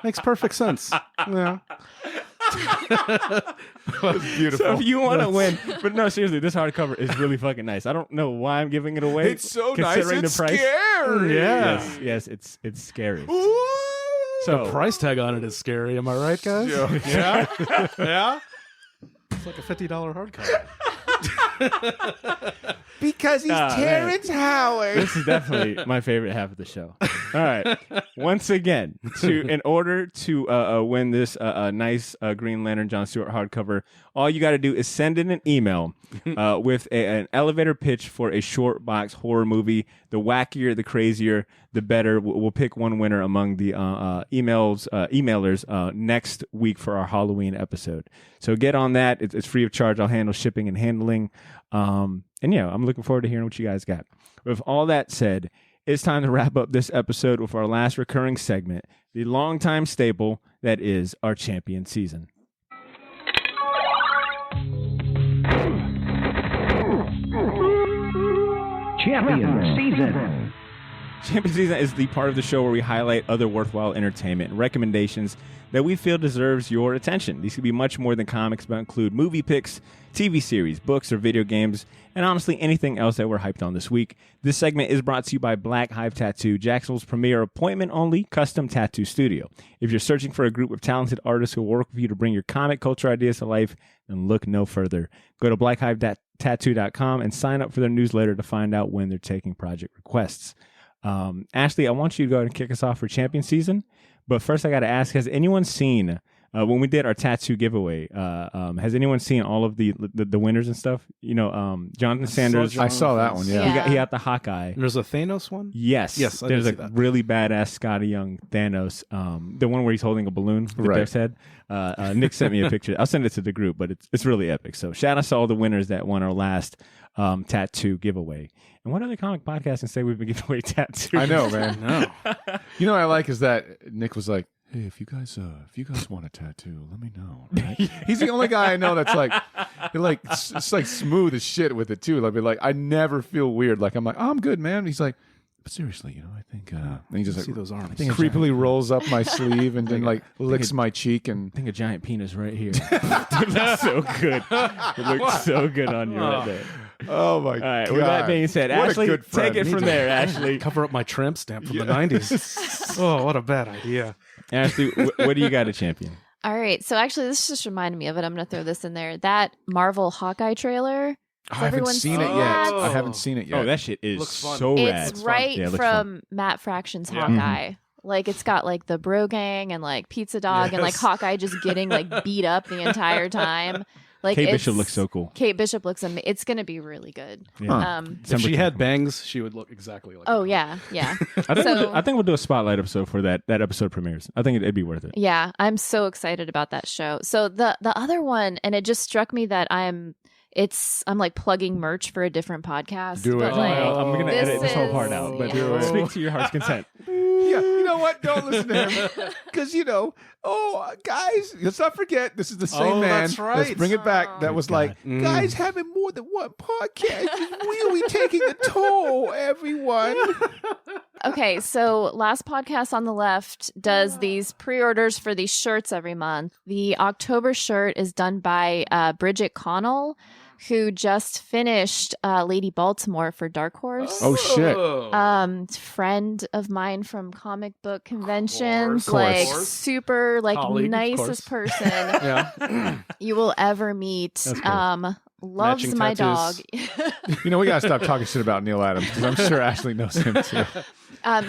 Makes perfect sense. Yeah. Beautiful. So if you want to win, but no, seriously, this hardcover is really fucking nice. I don't know why I'm giving it away. It's so nice. considering It's the price. scary. Yes, it's scary. Ooh. So Price tag on it is scary. Am I right, guys? Yeah. Yeah. It's like a $50 hardcover. Because he's Ah, Terrence Howard. this is definitely my favorite half of the show. All right. Once again, in order to win this nice Green Lantern Jon Stewart hardcover, all you got to do is send in an email with an elevator pitch for a short box horror movie. The wackier, the crazier, the better. We'll pick one winner among the emailers next week for our Halloween episode. So get on that. It's free of charge. I'll handle shipping and handling. And yeah, I'm looking forward to hearing what you guys got. With all that said, it's time to wrap up this episode with our last recurring segment, the longtime staple that is our champion season. Champion Season. Champion Season is the part of the show where we highlight other worthwhile entertainment and recommendations that we feel deserves your attention. These could be much more than comics, but include movie picks, TV series, books, or video games, and honestly anything else that we're hyped on this week. This segment is brought to you by Black Hive Tattoo, Jacksonville's premier appointment-only custom tattoo studio. If you're searching for a group of talented artists who will work with you to bring your comic culture ideas to life, then look no further. Go to blackhive.tattoo.com and sign up for their newsletter to find out when they're taking project requests. Ashley, I want you to go ahead and kick us off for champion season. But first, I got to ask: has anyone seen when we did our tattoo giveaway? Has anyone seen all of the winners and stuff? You know, Jonathan Sanders. I saw that one. Yeah. He got the Hawkeye. There's a Thanos one? Yes. Yes, I There's did a see that. really badass Scotty Young Thanos. The one where he's holding a balloon with Right. Death's head. Nick sent me a picture. I'll send it to the group, but it's really epic. So shout out to all the winners that won our last tattoo giveaway. And what other comic podcast can say we've been giving away tattoos? I know, man. You know what I like is that Nick was like, "Hey, if you guys want a tattoo, let me know." Right? He's the only guy I know that's like it's like smooth as shit with it too. Like I never feel weird. Like I'm like, "Oh, I'm good, man." He's like, "But seriously, you know, I think." And he just See those arms. creepily rolls up my sleeve and then like licks my cheek and. I think a giant penis right here. It looks so good. It looks so good on you right there. Oh my All right. god! With that being said, What a Ashley, good friend. take it from there, Ashley. Cover up my tramp stamp from the 90s. Oh, what a bad idea. Ashley, what do you got to champion? All right. So actually, this just reminded me of it. I'm going to throw this in there. That Marvel Hawkeye trailer. I haven't seen it yet. I haven't seen it yet. Oh, that shit is Looks fun. so rad. It's right Yeah, it looks from Matt Fraction's Yeah. Hawkeye. Like it's got like the Bro Gang and like Pizza Dog and like Yes. Hawkeye just getting like beat up the entire time. Like Kate it's- Bishop looks so cool. Kate Bishop looks amazing. It's going to be really good. Yeah. If December she had 10th. bangs, she would look exactly like Oh her. yeah, yeah. I think, So- I think we'll do a spotlight episode for that episode premieres. I think it'd be worth it. Yeah, I'm so excited about that show. So the other one, and it just struck me that I'm like plugging merch for a different podcast. Do it. But like, I'm going to this edit this whole is- part out, but yeah. speak to your heart's content. Yeah, you know what? Don't listen to him. Because, guys, let's not forget, this is the same Oh, man. that's right. Let's bring it back. That was like, guys having more than one podcast is really taking a toll, everyone. Okay, so last podcast on the left does these pre-orders for these shirts every month. The October shirt is done by Bridget Connell, who just finished Lady Baltimore for Dark Horse. Oh, shit. Friend of mine from comic book conventions, Of like course. super like Colleague, of nicest course. person Yeah. you will ever meet. That's cool. Loves Matching my tattoos. dog. We got to stop talking shit about Neil Adams because I'm sure Ashley knows him too.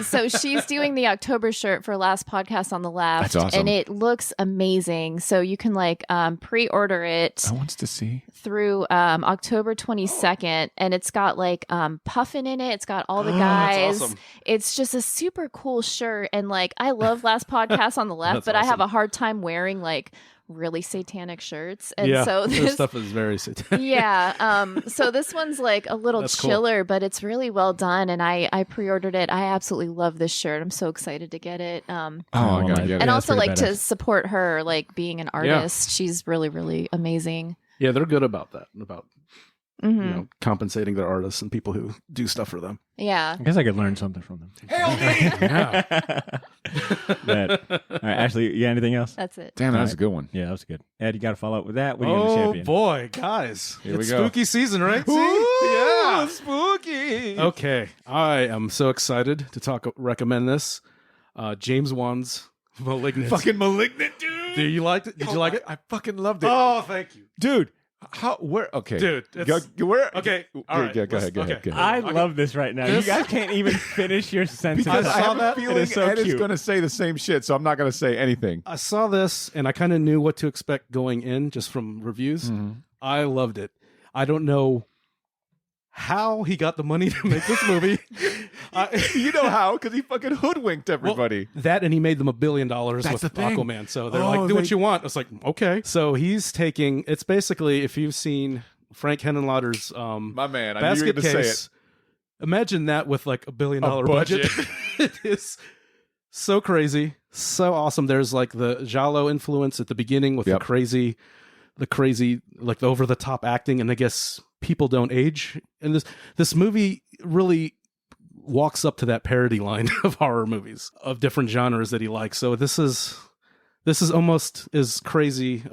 So she's doing the October shirt for last podcast on the left. That's awesome. And it looks amazing. So you can like pre-order it I wants to see. through October 22nd. And it's got like Puffin in it. It's got all the guys. That's awesome. It's just a super cool shirt. And like I love last podcast on the left, That's but I have awesome. a hard time wearing like really satanic shirts. And yeah, so this this stuff is very satanic. yeah. So this one's like a little That's cool. chiller, but it's really well done. And I pre-ordered it. I absolutely love this shirt. I'm so excited to get it. Oh, my God. Yeah, And that's also pretty like to badass. support her, like being an artist. She's really, really amazing. Yeah, they're good about that. About Mhm. compensating their artists and people who do stuff for them. Yeah. I guess I could learn something from them. That. All right, Ashley, you got anything else? That's it. Damn, that's a good one. Yeah, that was good. Ed, you got to follow up with that. What are you going to champion? boy, guys. Here we it's go. spooky season, right? Yeah, spooky. Okay. I am so excited to recommend this. James Wan's Malignant. Fucking Malignant, dude. Do you like it? Did you like it? I fucking loved it. Oh, thank you. Dude, okay. Dude, it's- where? Okay, all Go right, ahead, go let's- ahead. okay. I love this right now. You guys can't even finish your sentence. Because I have a that. feeling It is so Ed is cute. going to say the same shit, so I'm not going to say anything. I saw this and I kind of knew what to expect going in just from reviews. I loved it. I don't know how he got the money to make this movie. You know how? Because he fucking hoodwinked everybody. That and he made them $1 billion That's with the thing. Aquaman. So they're Oh, like, do what they- you want. It's like, okay. So he's taking, it's basically, if you've seen Frank Henenlotter's My man, I knew you were basket going to say it. case, imagine that with like $1 billion A budget. budget. It is so crazy, so awesome. There's like the Giallo influence at the beginning with Yep. the crazy, like the over the top acting, and I guess people don't age. And this movie really walks up to that parody line of horror movies of different genres that he likes. So this is almost as crazy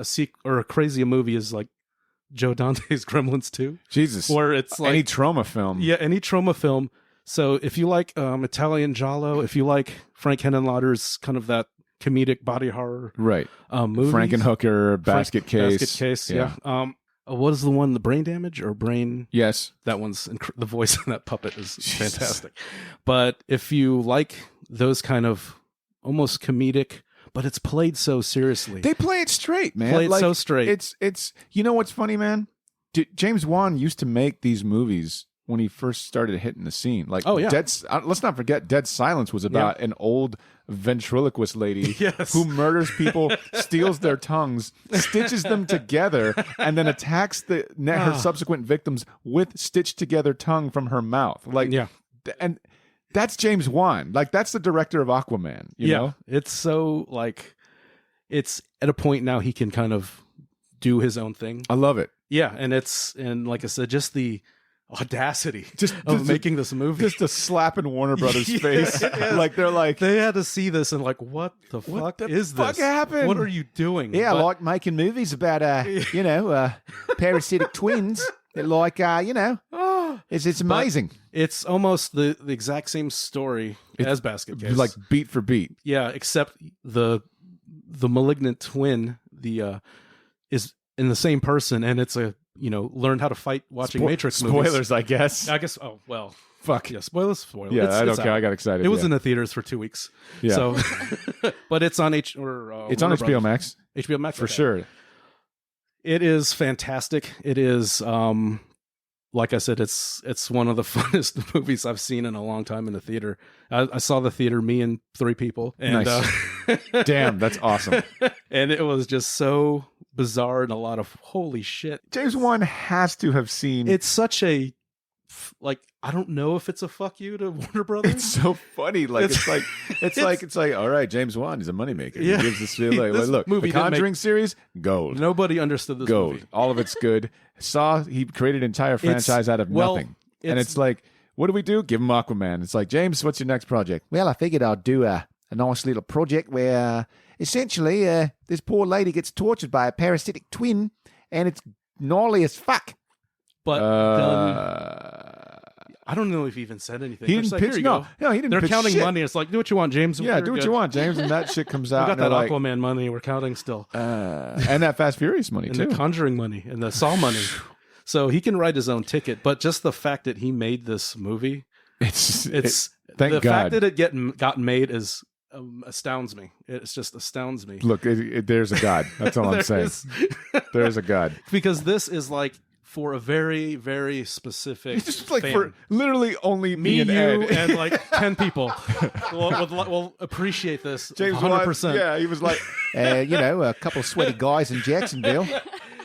a crazy a movie as like Joe Dante's Gremlins 2, Jesus. where it's like Any trauma film. yeah, any trauma film. So if you like Italian Giallo, if you like Frank Henenlotter's kind of that comedic body horror Right. movies, Frankenhooker, Basket Case. Basket Case, yeah. What is the one? The Brain Damage or Brain? Yes. That one's the voice in that puppet is fantastic. But if you like those kind of almost comedic, but it's played so seriously. They play it straight, man. Play it so straight. It's you know what's funny, man? James Wan used to make these movies when he first started hitting the scene. Like, oh yeah, let's not forget, Dead Silence was about an old ventriloquist lady Yes. who murders people, steals their tongues, stitches them together, and then attacks her subsequent victims with stitched together tongue from her mouth. Like, yeah. and that's James Wan. Like, that's the director of Aquaman. You know? It's so like, it's at a point now he can kind of do his own thing. I love it. Yeah, and like I said, just the audacity Just making this movie. Just a slap in Warner Brothers' Yeah, face. yeah. Like, they're like, they had to see this and like, what the fuck is fuck this? happened? What are you doing? yeah, I But- like making movies about, parasitic twins. Like, it's amazing. It's almost the exact same story as Basket Case. Like beat for beat. Yeah, except the malignant twin is in the same person, and it's learned how to fight watching Matrix movies. Spoilers, I guess. Oh well, fuck yeah, spoilers. Yeah, I don't care. I got excited. It was in the theaters for 2 weeks. Yeah, so but it's on it's on HBO Max. HBO Max for sure. It is fantastic. It is like I said, it's one of the funnest movies I've seen in a long time in the theater. I saw the theater, me and 3 people. And, nice. Damn, that's awesome. And it was just so bizarre and a lot of holy shit. James Wan has to have seen. It's such a I don't know if it's a fuck you to Warner Brothers. It's so funny. Like it's like all right, James Wan is a moneymaker. Yeah. He gives this feel like look, movie the Conjuring series, gold. Nobody understood this gold. movie. All of it's good. He created an entire franchise out of nothing. And it's like, what do we do? Give him Aquaman. It's like, James, what's your next project? Well, I figured I'd do a nice little project where essentially this poor lady gets tortured by a parasitic twin and it's gnarly as fuck. But I don't know if he even said anything. He didn't pitch. No, he didn't. They're pitch counting shit. money. It's like, do what you want, James. Yeah, do what you want, James. And that shit comes out. We got that Aquaman money. We're counting still, and that Fast Furious money and too, the Conjuring money, and the Saw money. So he can write his own ticket. But just the fact that he made this movie, thank the God. fact that it got made is astounds me. It just astounds me. Look, there's a God. That's all I'm saying. There's a God. Because this is like for a very, very specific. It's just like fan. for literally only me, and you, Ed. and like 10 people will appreciate this. James 100%. Yeah, he was like, a couple of sweaty guys in Jacksonville.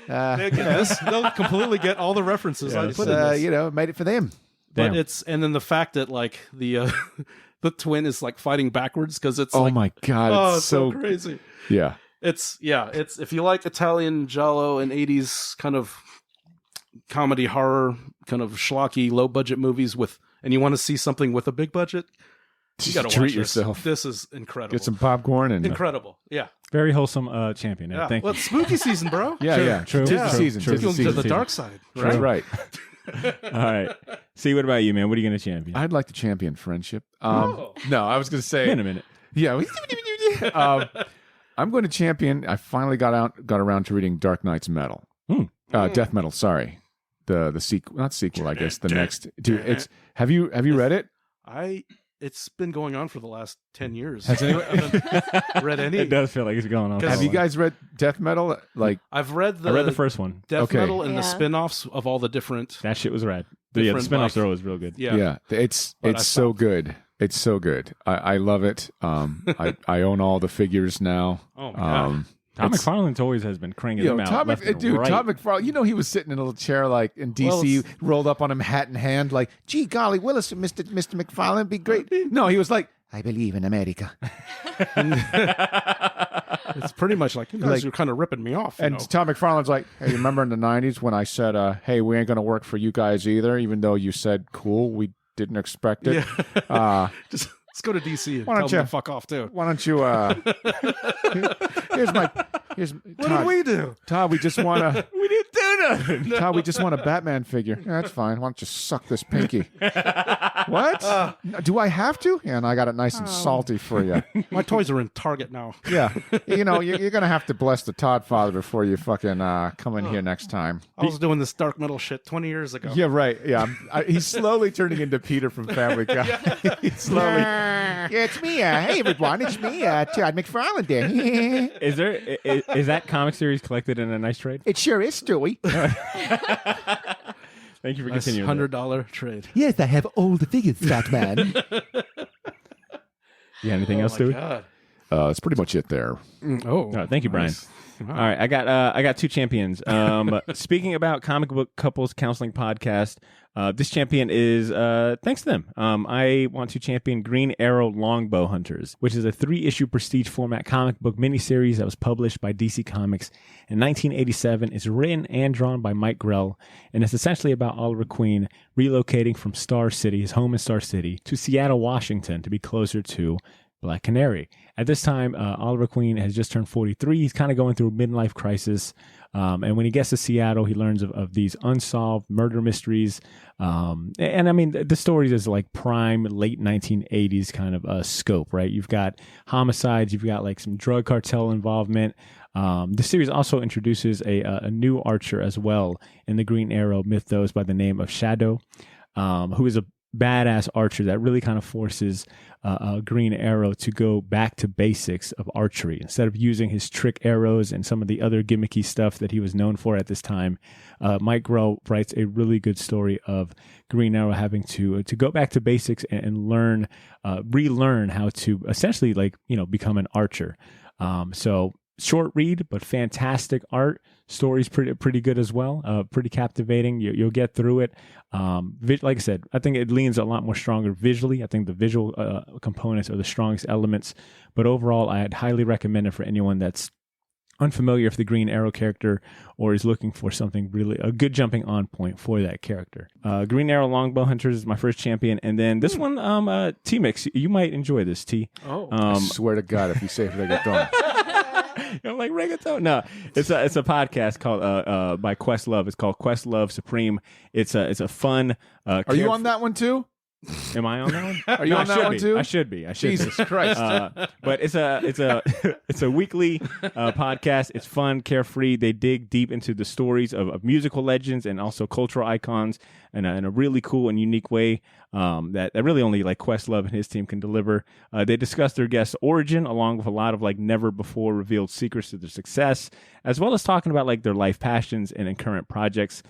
They'll completely get all the references I put in this. Made it for them. But and then the fact that like the the twin is like fighting backwards because it's my God, it's so crazy. Yeah. It's if you like Italian giallo and 80s kind of comedy horror, kind of schlocky low budget movies and you want to see something with a big budget, you got to treat watch yourself. This is incredible. Get some popcorn and incredible. Yeah. Very wholesome champion. Yeah. Thank well, you. it's spooky season, bro. Yeah. True. Tis the season. Tis the dark side. Right. Right. All right. See, what about you, man? What are you going to champion? I'd like to champion friendship. No, I was going to say in a minute. Yeah. I'm going to champion. I finally got around to reading Dark Knight's Metal. Death Metal. Sorry, the sequel, not sequel. I guess the next. Dude, have you read it? It's been going on for the last 10 years. Has anyone read any? It does feel like it's going on. Have you guys read Death Metal? Like I read the first one. Death Metal and the spin-offs of all the different. That shit was rad. The spin-offs are always real good. Yeah. It's so good. It's so good. I love it. I own all the figures now. Oh my God. Todd McFarlane always has been cranking them out. Todd McFarlane, he was sitting in a little chair like in DC, rolled up on him, hat in hand, like, gee golly, Willis, Mr. McFarlane, be great. No, he was like, I believe in America. It's pretty much like, you guys are kind of ripping me off. And Todd McFarlane's like, hey, you remember in the 90s when I said, hey, we ain't going to work for you guys either, even though you said, cool, we didn't expect it. Yeah. Let's go to DC and tell them to fuck off too. Why don't you? Here's what did we do, Todd? We just want to. We didn't do nothing. Todd, we just want a Batman figure. Yeah, that's fine. Why don't you suck this pinky? What? Do I have to? Yeah, and I got it nice and salty for you. My toys are in Target now. Yeah, you're gonna have to bless the Todd father before you fucking come in here next time. I was doing this dark metal shit 20 years ago. Yeah, right. Yeah, he's slowly turning into Peter from Family Guy. He's slowly. Yeah, it's me. Hey, everyone, it's me, Todd McFarlane there. Is that comic series collected in a nice trade? It sure is, Stewie. Thank you for continuing. $100 trade. Yes, I have all the figures, fat man. Yeah, anything else, Stewie? God. That's pretty much it there. Thank you, Brian. Nice. Wow. All right, I got two champions. Speaking about comic book couples counseling podcast, this champion is thanks to them. I want to champion Green Arrow Longbow Hunters, which is a 3-issue prestige format comic book miniseries that was published by DC Comics in 1987. It's written and drawn by Mike Grell, and it's essentially about Oliver Queen relocating from Star City, his home in Star City, to Seattle, Washington, to be closer to Black Canary. At this time, Oliver Queen has just turned 43. He's kind of going through a midlife crisis. And when he gets to Seattle, he learns of these unsolved murder mysteries. And I mean, the story is like prime late 1980s kind of scope, right? You've got homicides, you've got like some drug cartel involvement. The series also introduces a new archer as well in the Green Arrow mythos by the name of Shadow, who is a badass archer that really kind of forces Green Arrow to go back to basics of archery. Instead of using his trick arrows and some of the other gimmicky stuff that he was known for at this time, Mike Grell writes a really good story of Green Arrow having to go back to basics and learn, relearn how to essentially become an archer. So short read, but fantastic art. Story's pretty good as well. Pretty captivating. You'll get through it. Like I said, I think it leans a lot more stronger visually. I think the visual components are the strongest elements. But overall, I'd highly recommend it for anyone that's unfamiliar with the Green Arrow character or is looking for something really a good jumping on point for that character. Green Arrow Longbow Hunters is my first champion, and then this one, T-Mix, you might enjoy this, T. I swear to God, if you say reggaeton. I'm like, reggaeton? No, it's a podcast called by Questlove. It's called Questlove Supreme. It's a fun. Are you on that one too? Am I on that one? Are you on that one too? I should be. Jesus Christ! But it's a weekly podcast. It's fun, carefree. They dig deep into the stories of musical legends and also cultural icons in a really cool and unique way that really only like Questlove and his team can deliver. They discuss their guest's origin along with a lot of like never before revealed secrets to their success, as well as talking about like their life passions and current projects.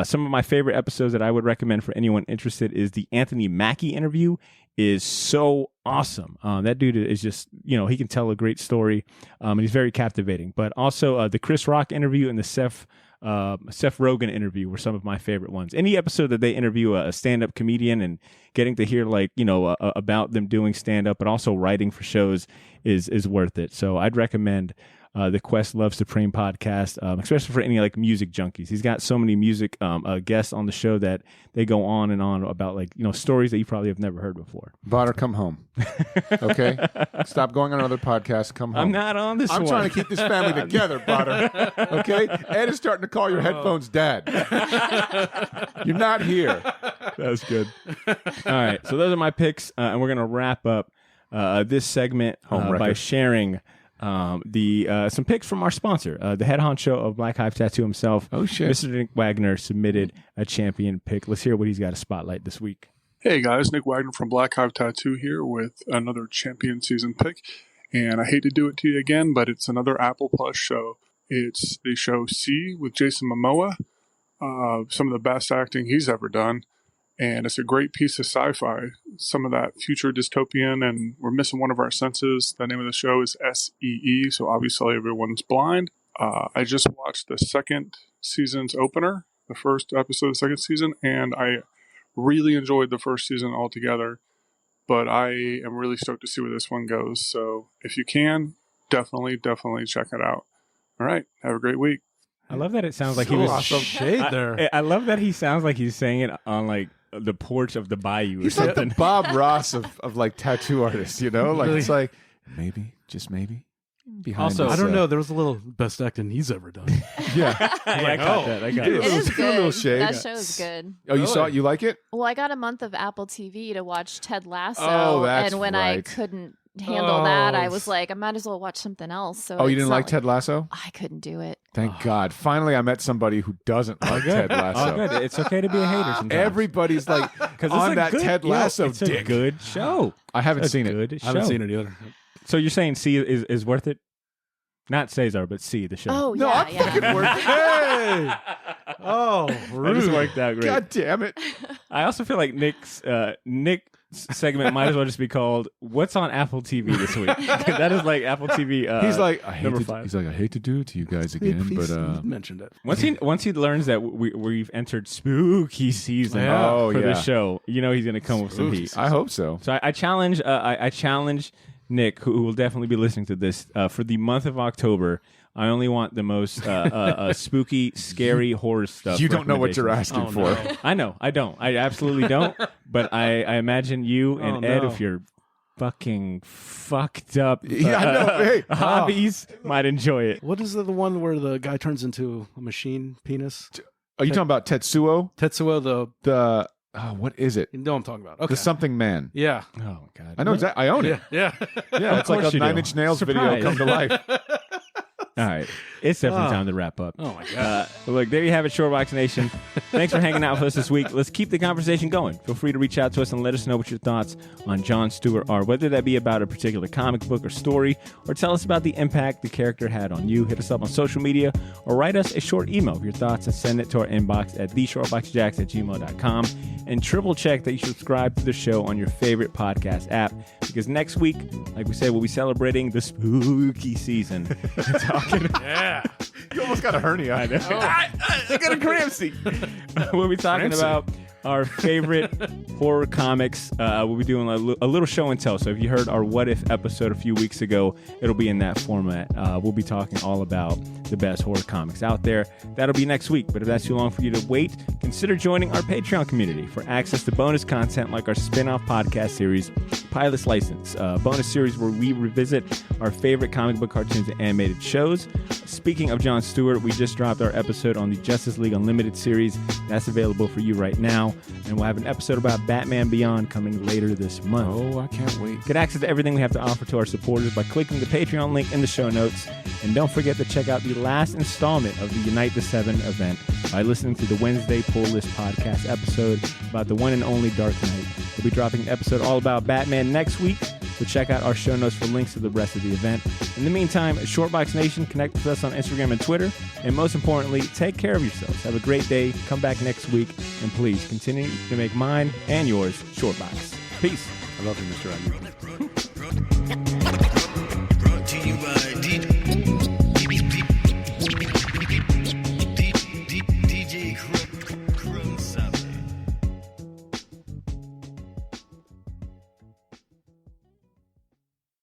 Some of my favorite episodes that I would recommend for anyone interested is the Anthony Mackie interview. Is so awesome. That dude is just, he can tell a great story, and he's very captivating. But also the Chris Rock interview and the Seth Rogen interview were some of my favorite ones. Any episode that they interview a stand-up comedian and getting to hear about them doing stand-up, but also writing for shows is worth it. So I'd recommend the Questlove Supreme podcast, especially for any like music junkies. He's got so many music guests on the show that they go on and on about stories that you probably have never heard before. Botter, come home. Okay? Stop going on other podcasts. Come home. I'm not on this one. I'm trying to keep this family together, Botter. Okay? Ed is starting to call your headphones dad. You're not here. That's good. All right. So those are my picks, and we're going to wrap up this segment by sharing some picks from our sponsor, the head honcho of Black Hive Tattoo himself. Oh shit! Mr. Nick Wagner submitted a champion pick. Let's hear what he's got to spotlight this week. Hey guys, Nick Wagner from Black Hive Tattoo here with another champion season pick, and I hate to do it to you again, but it's another Apple Plus show. It's the show C with Jason Momoa, some of the best acting he's ever done. And it's a great piece of sci-fi, some of that future dystopian, and we're missing one of our senses. The name of the show is SEE, so obviously everyone's blind. I just watched the second season's opener, the first episode of the second season, and I really enjoyed the first season altogether, but I am really stoked to see where this one goes. So if you can, definitely check it out. All right, have a great week. I love that it sounds like he was some shade there. I love that he sounds like he's saying it on like the porch of the bayou or He's something. like the Bob Ross of like tattoo artists, Like really? It's like maybe, just maybe. Also, I don't know. There was a little best acting he's ever done. Yeah, I got that. I got It it. is a little good. shade. That show is good. Oh, you saw it? You like it? Well, I got a month of Apple TV to watch Ted Lasso, Oh, that's and when I right. couldn't handle that, I was like, I might as well watch something else. So You it's didn't not like Ted Lasso? I couldn't do it. Thank God. Finally, I met somebody who doesn't like Ted Lasso. Oh, good. It's okay to be a hater sometimes. Everybody's like on that Ted Lasso it's dick. a good show. I haven't seen it. Good I haven't show. seen it either. So you're saying C is worth it? Not Cesar, but C, the show. Oh, No, yeah, I'm yeah. fucking working. Hey! Oh, That just worked out great. God damn it. I also feel like Nick's segment might as well just be called "What's on Apple TV this week?" That is like Apple TV. He's like, I hate number to, 5. He's like, I hate to do it to you guys again, Please, but you mentioned it. Once he learns that we've entered spooky season Yeah. for yeah. the show, he's going to come with some heat. I hope so. So I challenge Nick, who will definitely be listening to this, for the month of October. I only want the most spooky, scary horror stuff. You don't know what you're recommendations. asking for. I know. I don't. I absolutely don't. But I imagine you and Ed, if you're fucking fucked up Yeah, I know. Hey. hobbies might enjoy it. What is the one where the guy turns into a machine penis? Are you talking about Tetsuo? Tetsuo, The what is it? you know what I'm talking about. Okay. The something man. Yeah. Oh my god! I know exactly. I own it. Yeah. Yeah, it's like course a you do. Nine Inch Nails video Surprise. come to life. All right, it's definitely time to wrap up. Oh my god. Look, there you have it, Shortbox Nation. Thanks for hanging out with us this week. Let's keep the conversation going. Feel free to reach out to us and let us know what your thoughts on Jon Stewart are, whether that be about a particular comic book or story, or tell us about the impact the character had on you. Hit us up on social media or write us a short email of your thoughts and send it to our inbox at theshortboxjacks@gmail.com. And triple check that you subscribe to the show on your favorite podcast app, because next week, like we said, we'll be celebrating the spooky season. Yeah. You almost got a hernia. I know. I got a crampsy. We'll be talking about our favorite horror comics. We'll be doing a little show and tell. So if you heard our What If episode a few weeks ago, it'll be in that format. We'll be talking all about the best horror comics out there. That'll be next week. But if that's too long for you to wait, consider joining our Patreon community for access to bonus content like our spin-off podcast series, Pilot's License, a bonus series where we revisit our favorite comic book cartoons and animated shows. Speaking of Jon Stewart, we just dropped our episode on the Justice League Unlimited series. That's available for you right now. And we'll have an episode about Batman Beyond coming later this month. Oh, I can't wait. Get access to everything we have to offer to our supporters by clicking the Patreon link in the show notes. And don't forget to check out the last installment of the Unite the Seven event by listening to the Wednesday Pull List podcast episode about the one and only Dark Knight. We'll be dropping an episode all about Batman next week, so check out our show notes for links to the rest of the event. In the meantime, Shortbox Nation, connect with us on Instagram and Twitter. And most importantly, take care of yourselves. Have a great day. Come back next week. And please continue to make mine and yours Shortbox. Peace. I love you, Mr. Edmund.